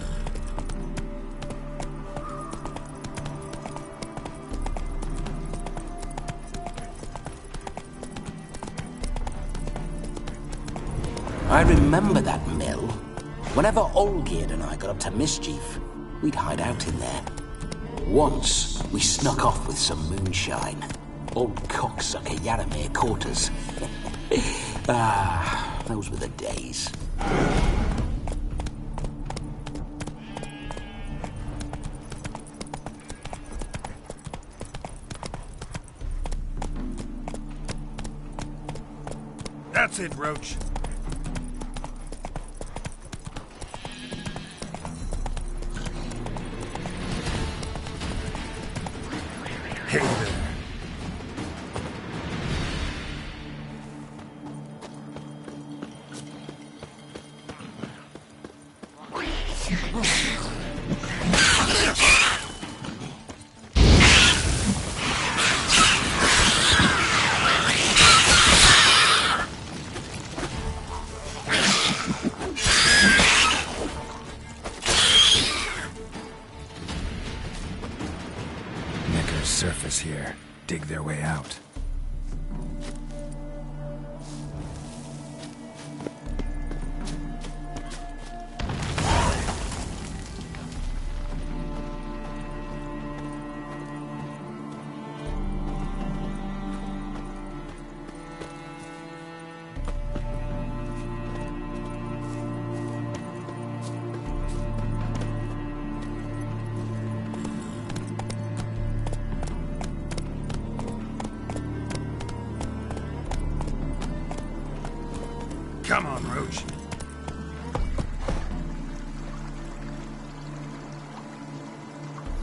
I remember that mill. Whenever Olgierd and I got up to mischief, we'd hide out in there. Once, we snuck off with some moonshine. Old cocksucker Yaramir caught us. Ah, those were the days. That's it, Roach. Hey there. Surface here. Dig their way out. Come on, Roach.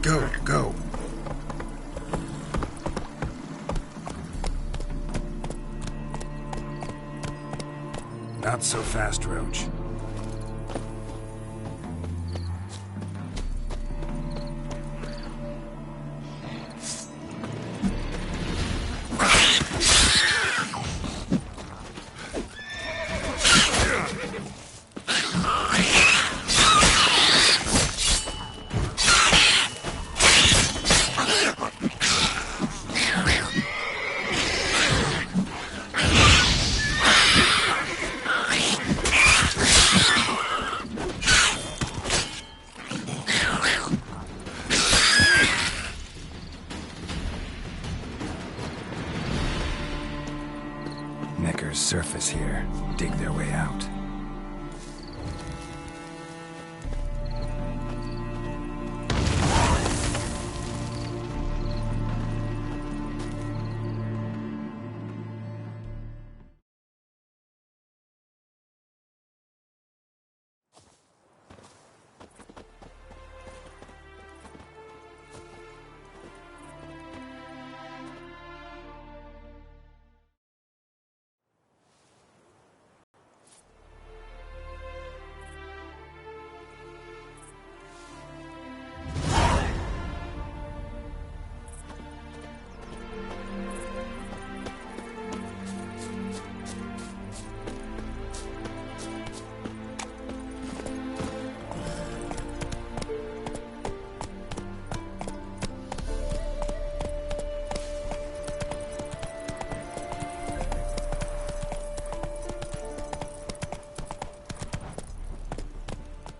Go, go. Not so fast, Roach. here, dig their way out.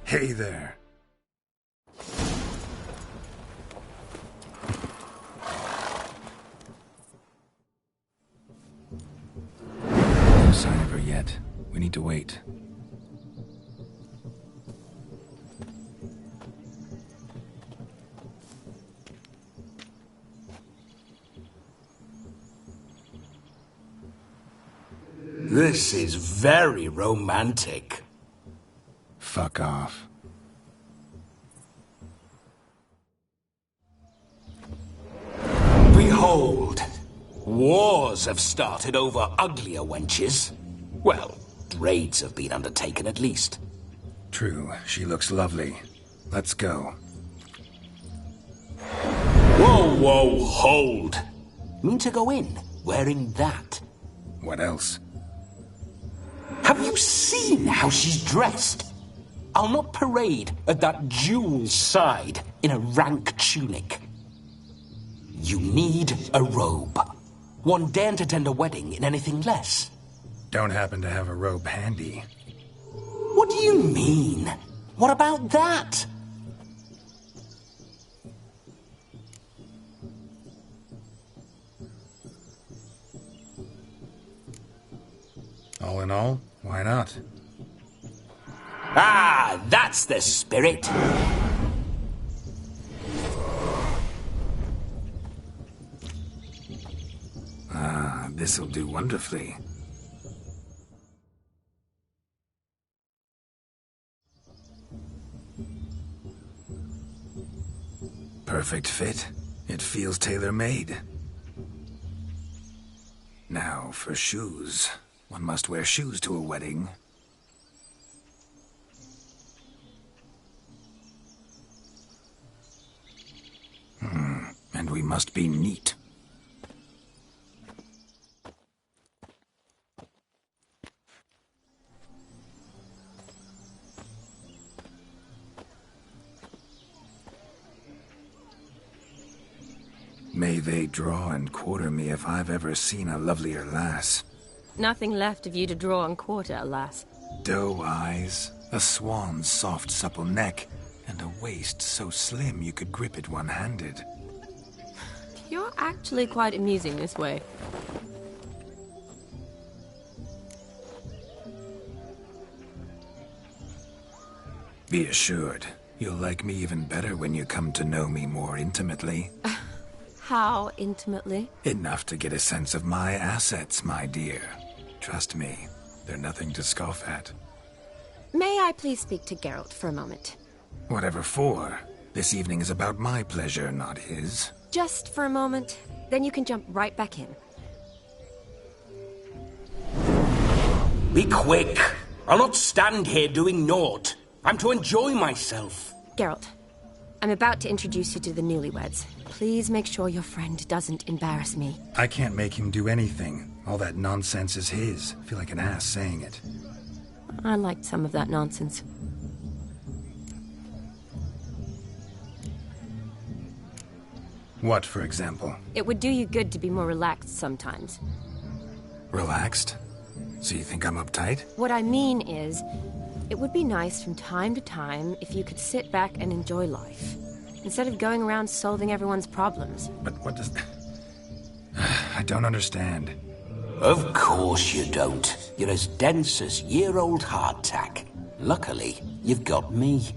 Hey there. No sign of her yet. We need to wait. This is very romantic. Fuck off. Behold, wars have started over uglier wenches. Well, raids have been undertaken at least. True, she looks lovely. Let's go. Whoa, whoa, hold. Mean to go in, wearing that? What else? Have you seen how she's dressed? I'll not parade at that jewel's side in a rank tunic. You need a robe. One daren't attend a wedding in anything less. Don't happen to have a robe handy. What do you mean? What about that? All in all, why not? Ah, that's the spirit. Ah, this'll do wonderfully. Perfect fit. It feels tailor-made. Now for shoes. One must wear shoes to a wedding. And we must be neat. May they draw and quarter me if I've ever seen a lovelier lass. Nothing left of you to draw and quarter, alas. Doe eyes, a swan's soft supple neck, and a waist so slim you could grip it one-handed. You're actually quite amusing this way. Be assured, you'll like me even better when you come to know me more intimately. How intimately? Enough to get a sense of my assets, my dear. Trust me, they're nothing to scoff at. May I please speak to Geralt for a moment? Whatever for. This evening is about my pleasure, not his. Just for a moment, then you can jump right back in. Be quick. I'll not stand here doing naught. I'm to enjoy myself. Geralt, I'm about to introduce you to the newlyweds. Please make sure your friend doesn't embarrass me. I can't make him do anything. All that nonsense is his. I feel like an ass saying it. I liked some of that nonsense. What, for example? It would do you good to be more relaxed sometimes. Relaxed? So you think I'm uptight? What I mean is, it would be nice from time to time if you could sit back and enjoy life, instead of going around solving everyone's problems. But what does... I don't understand. Of course you don't. You're as dense as year-old hardtack. Luckily, you've got me.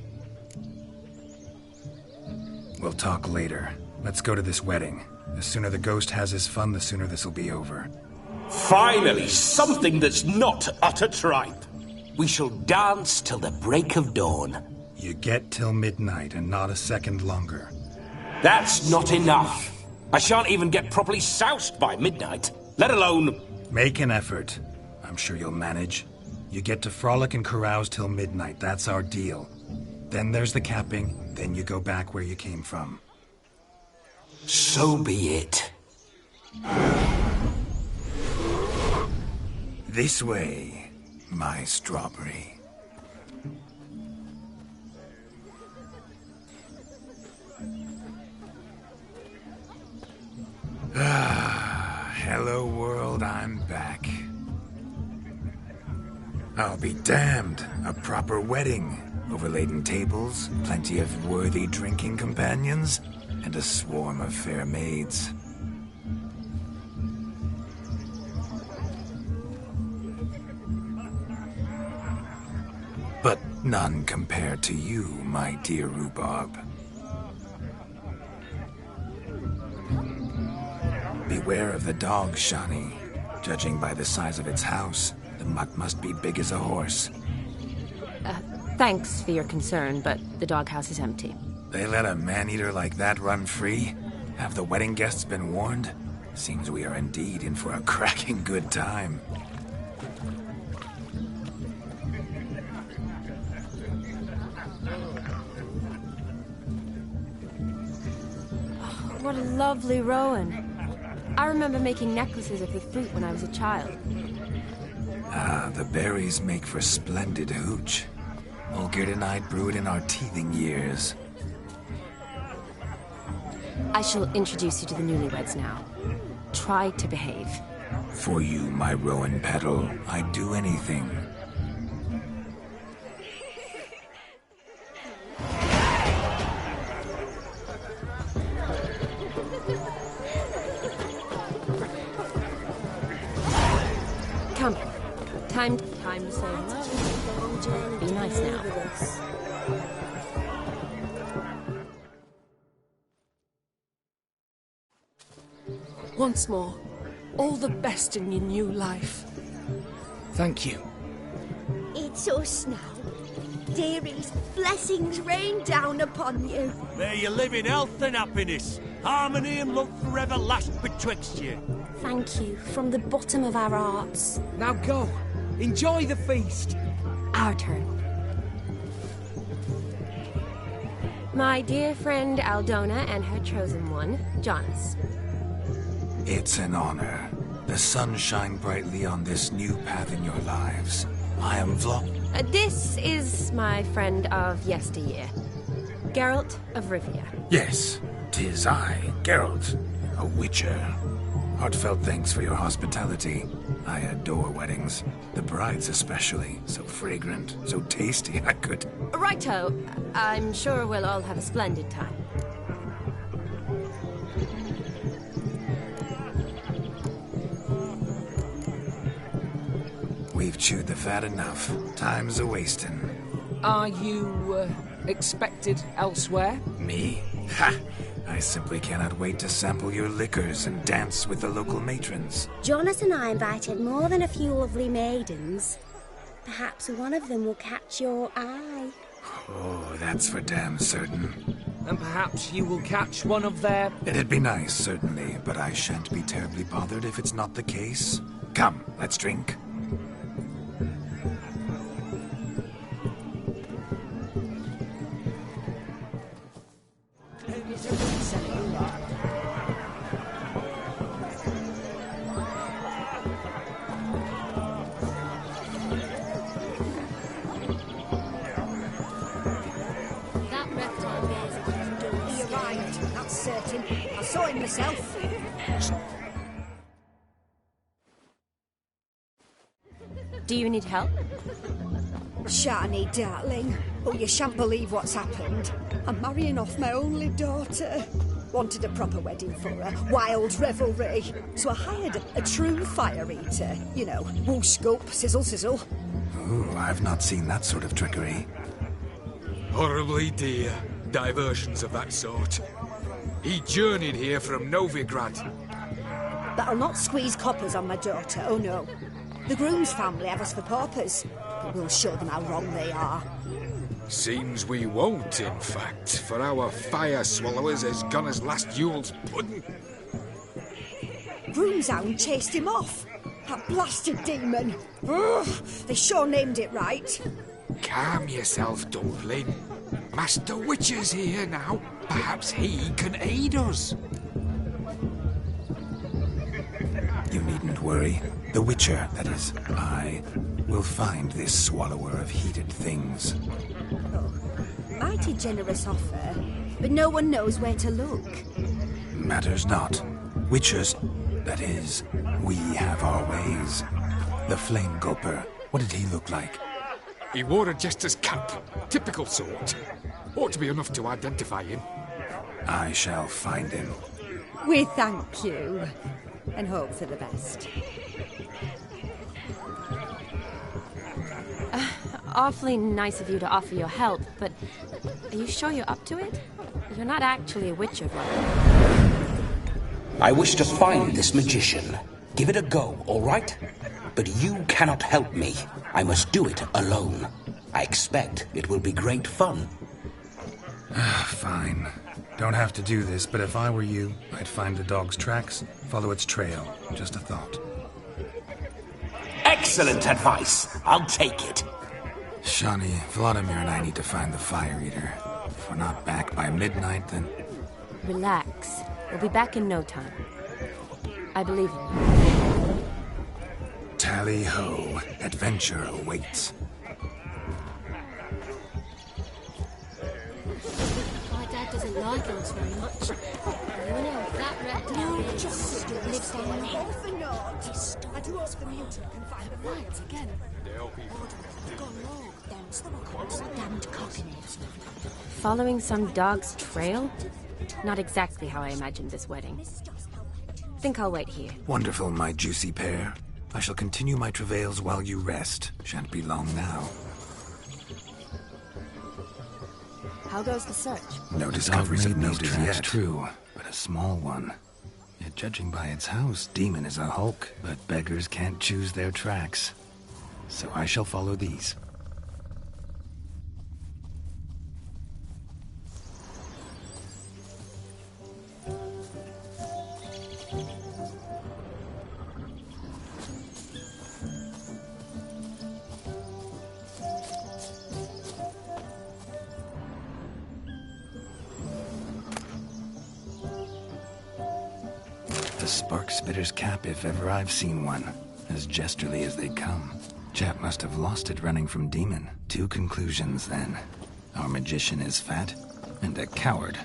We'll talk later. Let's go to this wedding. The sooner the ghost has his fun, the sooner this'll be over. Finally, something that's not utter tripe. We shall dance till the break of dawn. You get till midnight and not a second longer. That's not enough. I shan't even get properly soused by midnight, let alone... Make an effort. I'm sure you'll manage. You get to frolic and carouse till midnight. That's our deal. Then there's the capping. Then you go back where you came from. So be it. This way, my strawberry. Hello world, I'm back. I'll be damned. A proper wedding. Overladen tables, plenty of worthy drinking companions, and a swarm of fair maids. But none compared to you, my dear rhubarb. Beware of the dog, Shani. Judging by the size of its house, the mutt must be big as a horse. Thanks for your concern, but the doghouse is empty. They let a man-eater like that run free? Have the wedding guests been warned? Seems we are indeed in for a cracking good time. Oh, what a lovely rowan. I remember making necklaces of the fruit when I was a child. Ah, the berries make for splendid hooch. Olgierd and I brewed in our teething years. I shall introduce you to the newlyweds now. Try to behave. For you, my rowan petal, I'd do anything. Come. Time to say hello. Be nice now. Once more, all the best in your new life. Thank you. It's us now. Dearies, blessings rain down upon you. May you live in health and happiness. Harmony and love forever last betwixt you. Thank you from the bottom of our hearts. Now go. Enjoy the feast. Our turn. My dear friend Aldona and her chosen one, Jonas. It's an honor. The sun shine brightly on this new path in your lives. I am This is my friend of yesteryear, Geralt of Rivia. Yes, 'tis I, Geralt, a witcher. Heartfelt thanks for your hospitality. I adore weddings. The brides especially. So fragrant, so tasty, I could... Righto. I'm sure we'll all have a splendid time. We've chewed the fat enough. Time's a-wasting. Are you, expected elsewhere? Me? Ha! I simply cannot wait to sample your liquors and dance with the local matrons. Jonas and I invited more than a few lovely maidens. Perhaps one of them will catch your eye. Oh, that's for damn certain. And perhaps you will catch one of their... It'd be nice, certainly, but I shan't be terribly bothered if it's not the case. Come, let's drink. I saw him myself. Do you need help? Shani, darling. Oh, you shan't believe what's happened. I'm marrying off my only daughter. Wanted a proper wedding for her, wild revelry. So I hired a true fire eater. You know, whoosh, gulp, sizzle, sizzle. Ooh, I've not seen that sort of trickery. Horribly dear diversions of that sort. He journeyed here from Novigrad. But I'll not squeeze coppers on my daughter, oh no. The groom's family have us for paupers, but we'll show them how wrong they are. Seems we won't, in fact, for our fire swallowers has gone as last Yule's pudding. Groom's hound chased him off. That blasted demon. Ugh, they sure named it right. Calm yourself, Dumpling. Master Witcher's here now. Perhaps he can aid us. You needn't worry. The Witcher, that is, I, will find this swallower of heated things. Oh, mighty generous offer, but no one knows where to look. Matters not. Witchers, that is, we have our ways. The Flame Gulper, what did he look like? He wore a jester's cap. Typical sort. Ought to be enough to identify him. I shall find him. We thank you, and hope for the best. Awfully nice of you to offer your help, but are you sure you're up to it? You're not actually a witcher, right? I wish to find this magician. Give it a go, all right? But you cannot help me. I must do it alone. I expect it will be great fun. Fine. Don't have to do this, but if I were you, I'd find the dog's tracks, follow its trail. Just a thought. Excellent advice. I'll take it. Shani, Vladimir and I need to find the fire eater. If we're not back by midnight, then... Relax. We'll be back in no time. I believe in you. Tally-ho. Adventure awaits. My dad doesn't like us very much. You know, that rat down there just lives down there. I do hope the mutant can find the lights again. Damned cockiness. Following some dog's trail? Not exactly how I imagined this wedding. Think I'll wait here. Wonderful, my juicy pair. I shall continue my travails while you rest. Shan't be long now. How goes the search? No discoveries of note as yet. True, but a small one. Yet judging by its house, Demon is a hulk, but beggars can't choose their tracks. So I shall follow these. Sparkspitter's cap, if ever I've seen one. As jesterly as they come. Chap must have lost it running from Demon. Two conclusions, then. Our magician is fat, and a coward.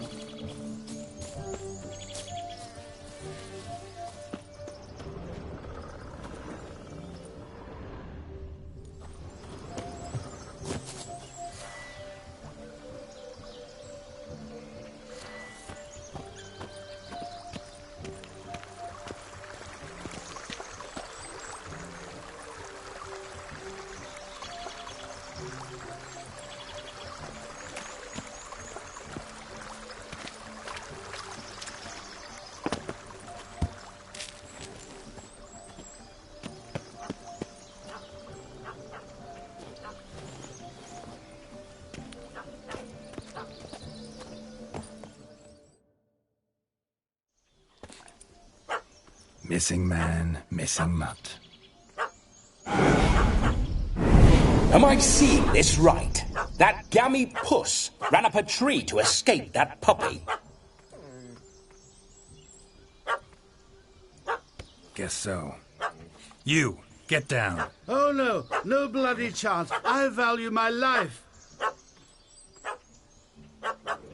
Missing man, missing mutt. Am I seeing this right? That gammy puss ran up a tree to escape that puppy. Guess so. You, get down. Oh no, no bloody chance. I value my life.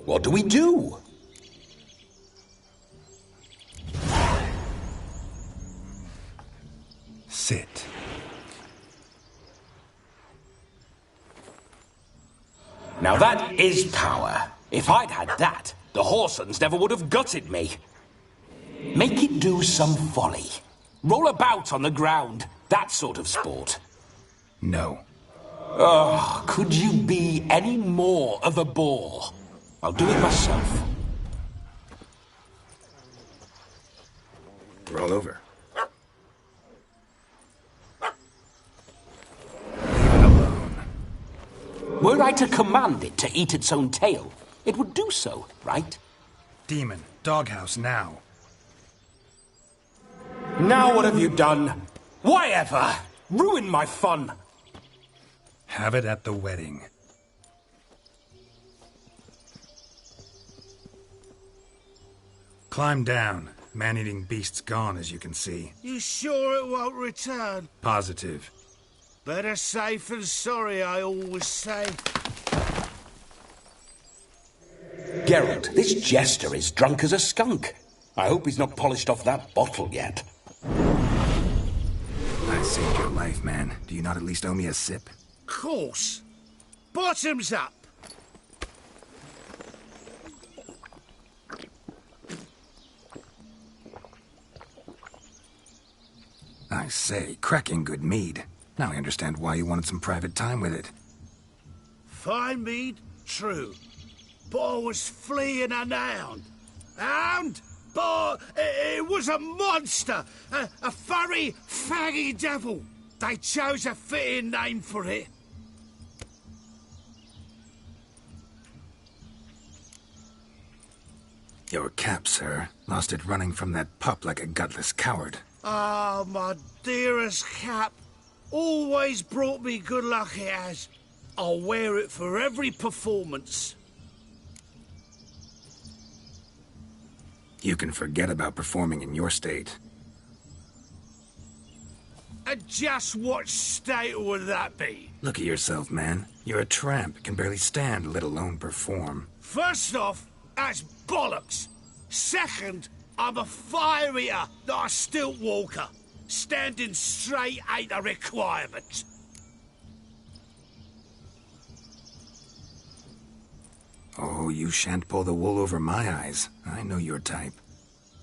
What do we do? Sit. Now that is power. If I'd had that, the Horsons never would have gutted me. Make it do some folly. Roll about on the ground. That sort of sport. No. Oh, could you be any more of a bore? I'll do it myself. Roll over. Were I to command it to eat its own tail, it would do so, right? Demon, doghouse now. Now what have you done? Why ever? Ruined my fun. Have it at the wedding. Climb down. Man-eating beast's gone, as you can see. You sure it won't return? Positive. Better safe than sorry, I always say. Geralt, this jester is drunk as a skunk. I hope he's not polished off that bottle yet. I saved your life, man. Do you not at least owe me a sip? Course. Bottoms up. I say, cracking good mead. Now I understand why you wanted some private time with it. Fine mead, true. But I was fleeing an hound. Hound? But it was a monster. A furry, faggy devil. They chose a fitting name for it. Your cap, sir. Lost it running from that pup like a gutless coward. Ah, my dearest cap. Always brought me good luck it has. I'll wear it for every performance. You can forget about performing in your state. And just what state would that be? Look at yourself, man. You're a tramp, can barely stand, let alone perform. First off, that's bollocks. Second, I'm a fire eater, not a stilt walker. Standing straight ain't a requirement. Oh, you shan't pull the wool over my eyes. I know your type.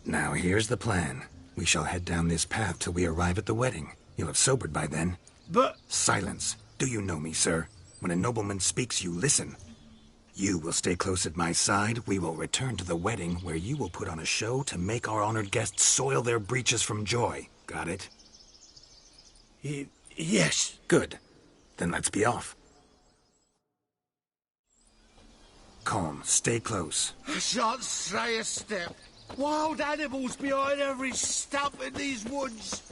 Now, here's the plan. We shall head down this path till we arrive at the wedding. You'll have sobered by then. But... Silence. Do you know me, sir? When a nobleman speaks, you listen. You will stay close at my side. We will return to the wedding, where you will put on a show to make our honored guests soil their breeches from joy. Got it? Yes. Good. Then let's be off. Calm. Stay close. I shan't stray a step. Wild animals behind every stump in these woods.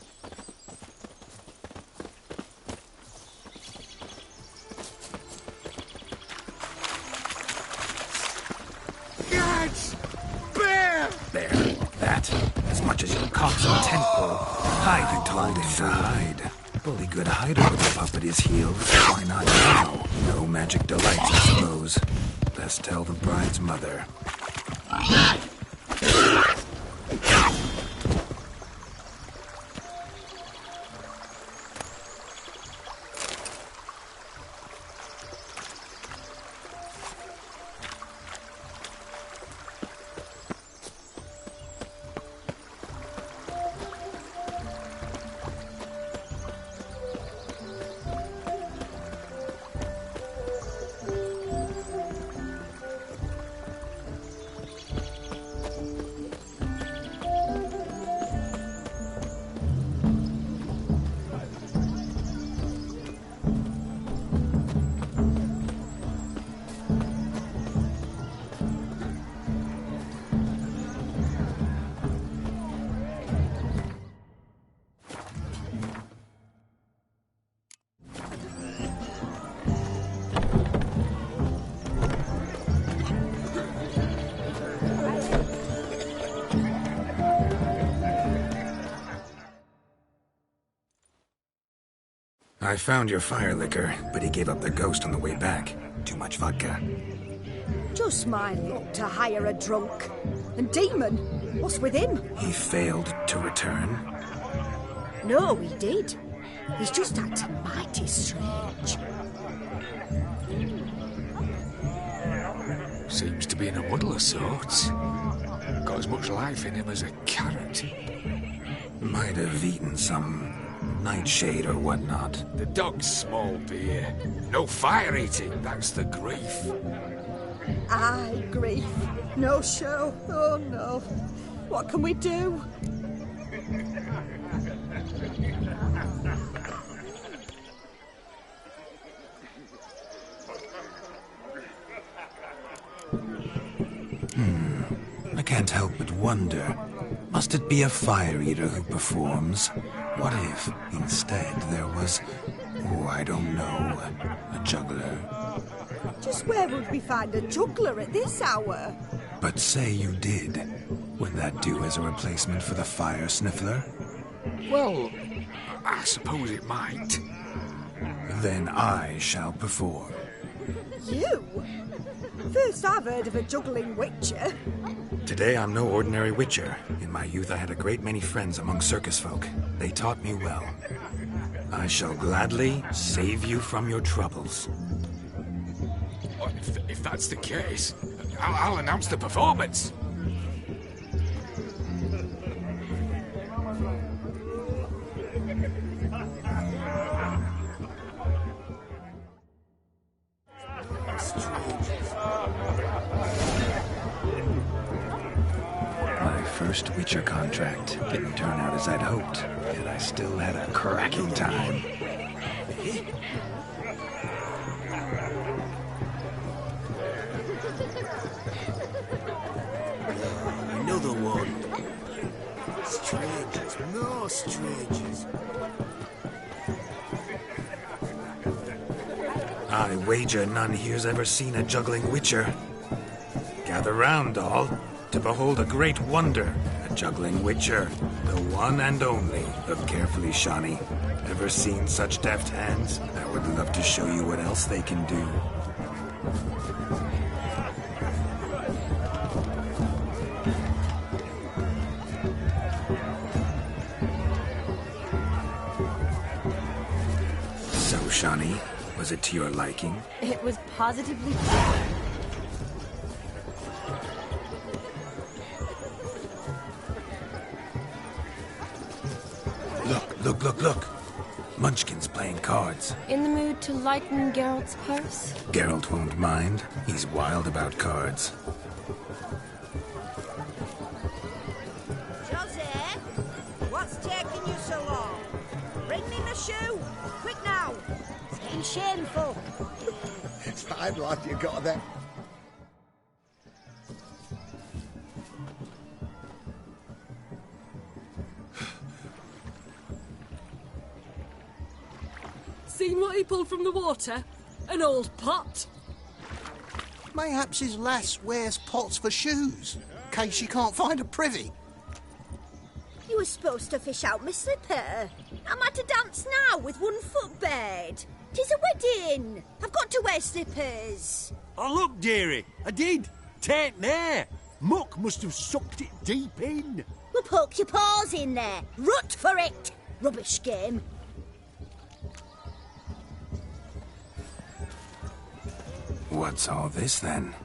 Gads! Bear! There. That. As much as you'll cock some tent pole. Hide, I told him to hide. Bully good hider with a pup at his heels. Why not now? No magic delights, I suppose. Best tell the bride's mother. I found your fire liquor, but he gave up the ghost on the way back. Too much vodka. Just my luck to hire a drunk. And Demon, what's with him? He failed to return. No, he did. He's just acting mighty strange. Seems to to be in a muddle of sorts. Got as much life in him as a carrot. Might have eaten some nightshade or whatnot. The dog's small beer. No fire eating, that's the grief. Aye, grief. No show. Oh no. What can we do? I can't help but wonder. Must it be a fire eater who performs? What if, instead, there was... oh, I don't know, a juggler? Just where would we find a juggler at this hour? But say you did. Would that do as a replacement for the fire sniffler? Well, I suppose it might. Then I shall perform. You? First I've heard of a juggling witcher. Today I'm no ordinary witcher. In my youth I had a great many friends among circus folk. They taught me well. I shall gladly save you from your troubles. If that's the case, I'll announce the performance. My first Witcher contract didn't turn out as I'd hoped, yet I still had a cracking time. Another one. Strangers, no strangers. I wager none here's ever seen a juggling witcher. Gather round, all, to behold a great wonder, a juggling witcher, the one and only of Carefully Shawnee. Ever seen such deft hands? I would love to show you what else they can do. So, Shawnee, was it to your liking? It was positively... Look. Munchkin's playing cards. In the mood to lighten Geralt's purse? Geralt won't mind. He's wild about cards. Joseph, what's taking you so long? Bring me my shoe. Quick now. It's getting shameful. It's fine, lad, you got that. Seen what he pulled from the water? An old pot. Mayhaps his lass wears pots for shoes, in case she can't find a privy. You were supposed to fish out my slipper. I'm at a dance now with one foot bared. 'Tis a wedding. I've got to wear slippers. Oh, look, dearie, I did. Tain't there. Muck must have sucked it deep in. Well, poke your paws in there. Rut for it. Rubbish game. What's all this, then?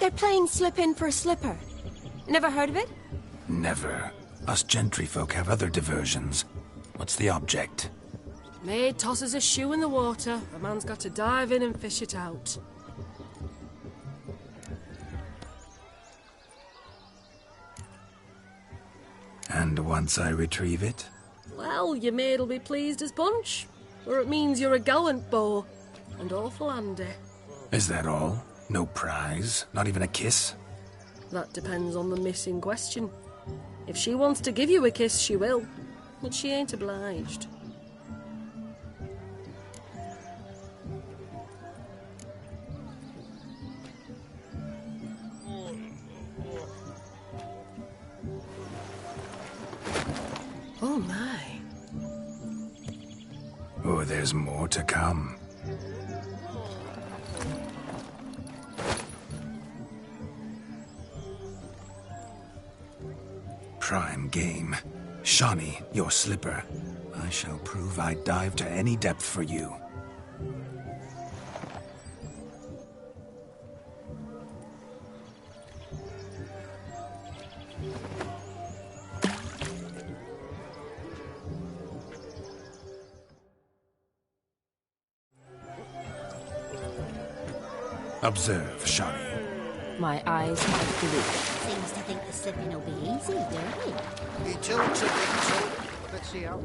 They're playing slip-in for a slipper. Never heard of it? Never. Us gentry folk have other diversions. What's the object? Maid tosses a shoe in the water. A man's got to dive in and fish it out. And once I retrieve it? Well, your maid'll be pleased as punch. Or it means you're a gallant beau. And awful handy. Is that all? No prize? Not even a kiss? That depends on the miss in question. If she wants to give you a kiss, she will. But she ain't obliged. Oh my. Oh, there's more to come. Prime game. Shawnee, your slipper. I shall prove I'd dive to any depth for you. Observe, Shani. My eyes are blue. Seems to think the slipping will be easy, don't he? He tilts a bit, so let's see how.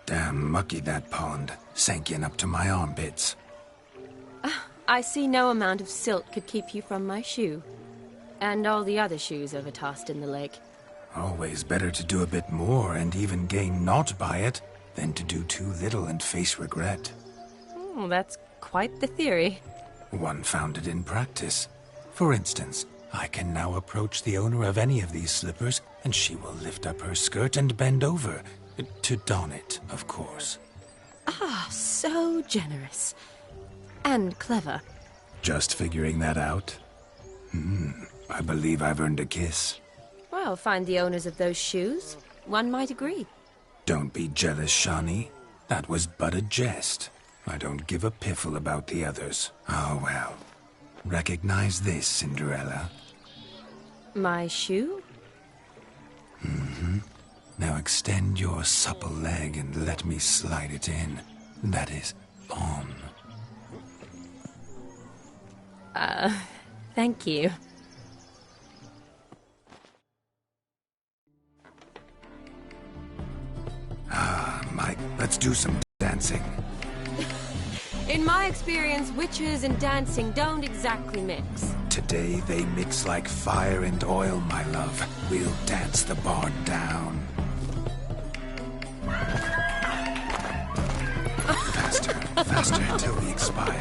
Damn mucky, that pond. Sank in up to my armpits. I see no amount of silt could keep you from my shoe. And all the other shoes overtossed in the lake. Always better to do a bit more and even gain naught by it than to do too little and face regret. Oh, that's quite the theory. One founded in practice. For instance, I can now approach the owner of any of these slippers, and she will lift up her skirt and bend over. To don it, of course. Ah, so generous. And clever. Just figuring that out? I believe I've earned a kiss. Well, find the owners of those shoes. One might agree. Don't be jealous, Shani. That was but a jest. I don't give a piffle about the others. Oh, well. Recognize this, Cinderella. My shoe? Now extend your supple leg and let me slide it in. That is, on. Thank you. Mike, let's do some dancing. In my experience, witches and dancing don't exactly mix. Today they mix like fire and oil, my love. We'll dance the barn down. Faster, faster until we expire.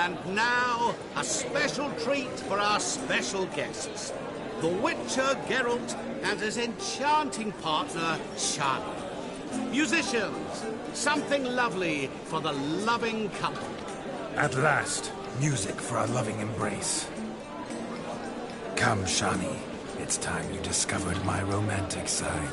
And now, a special treat for our special guests. The Witcher Geralt and his enchanting partner, Shani. Musicians, something lovely for the loving couple. At last, music for a loving embrace. Come, Shani. It's time you discovered my romantic side.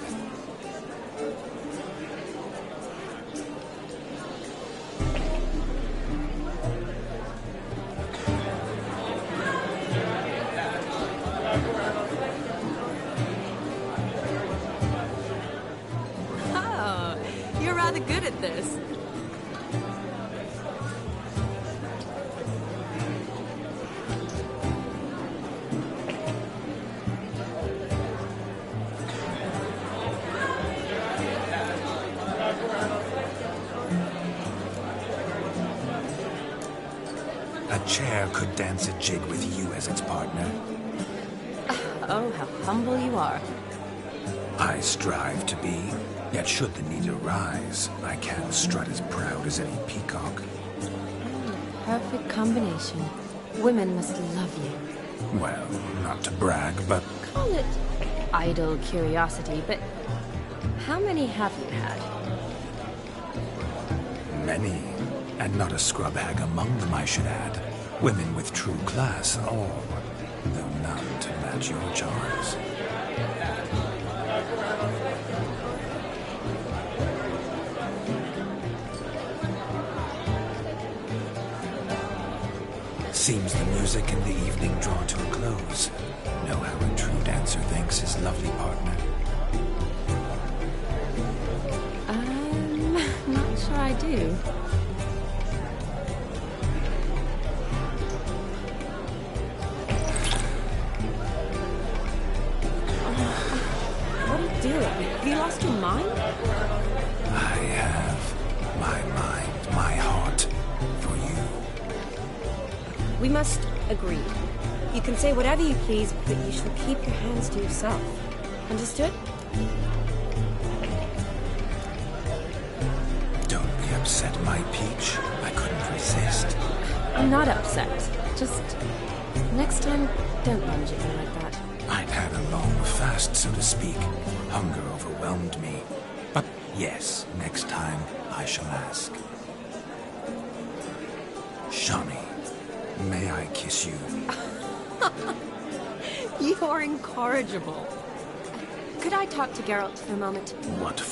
Oh, you're rather good at this. A chair could dance a jig with you as its partner. Oh, how humble you are. I strive to be, yet should the need arise, I can strut as proud as any peacock. Perfect combination. Women must love you. Well, not to brag, but Call it idle curiosity, but how many have you had? Many, and not a scrub hag among them, I should add. Women with true class, all, though none to match your charms. Seems the music and the evening draw to a close. Know how a true dancer thanks his lovely partner. Not sure I do. What are you doing? Have you lost your mind? I have my mind, my heart, for you. We must agree. You can say whatever you please, but you shall keep your hands to yourself. Understood? Don't be upset, my peach. I couldn't resist. I'm not upset. Just next time, don't lunge at me like that. I'd had a long fast, so to speak. Hunger overwhelmed me. But yes, next time I shall ask. Shawnee, may I kiss you? You're incorrigible. Could I talk to Geralt for a moment? What for?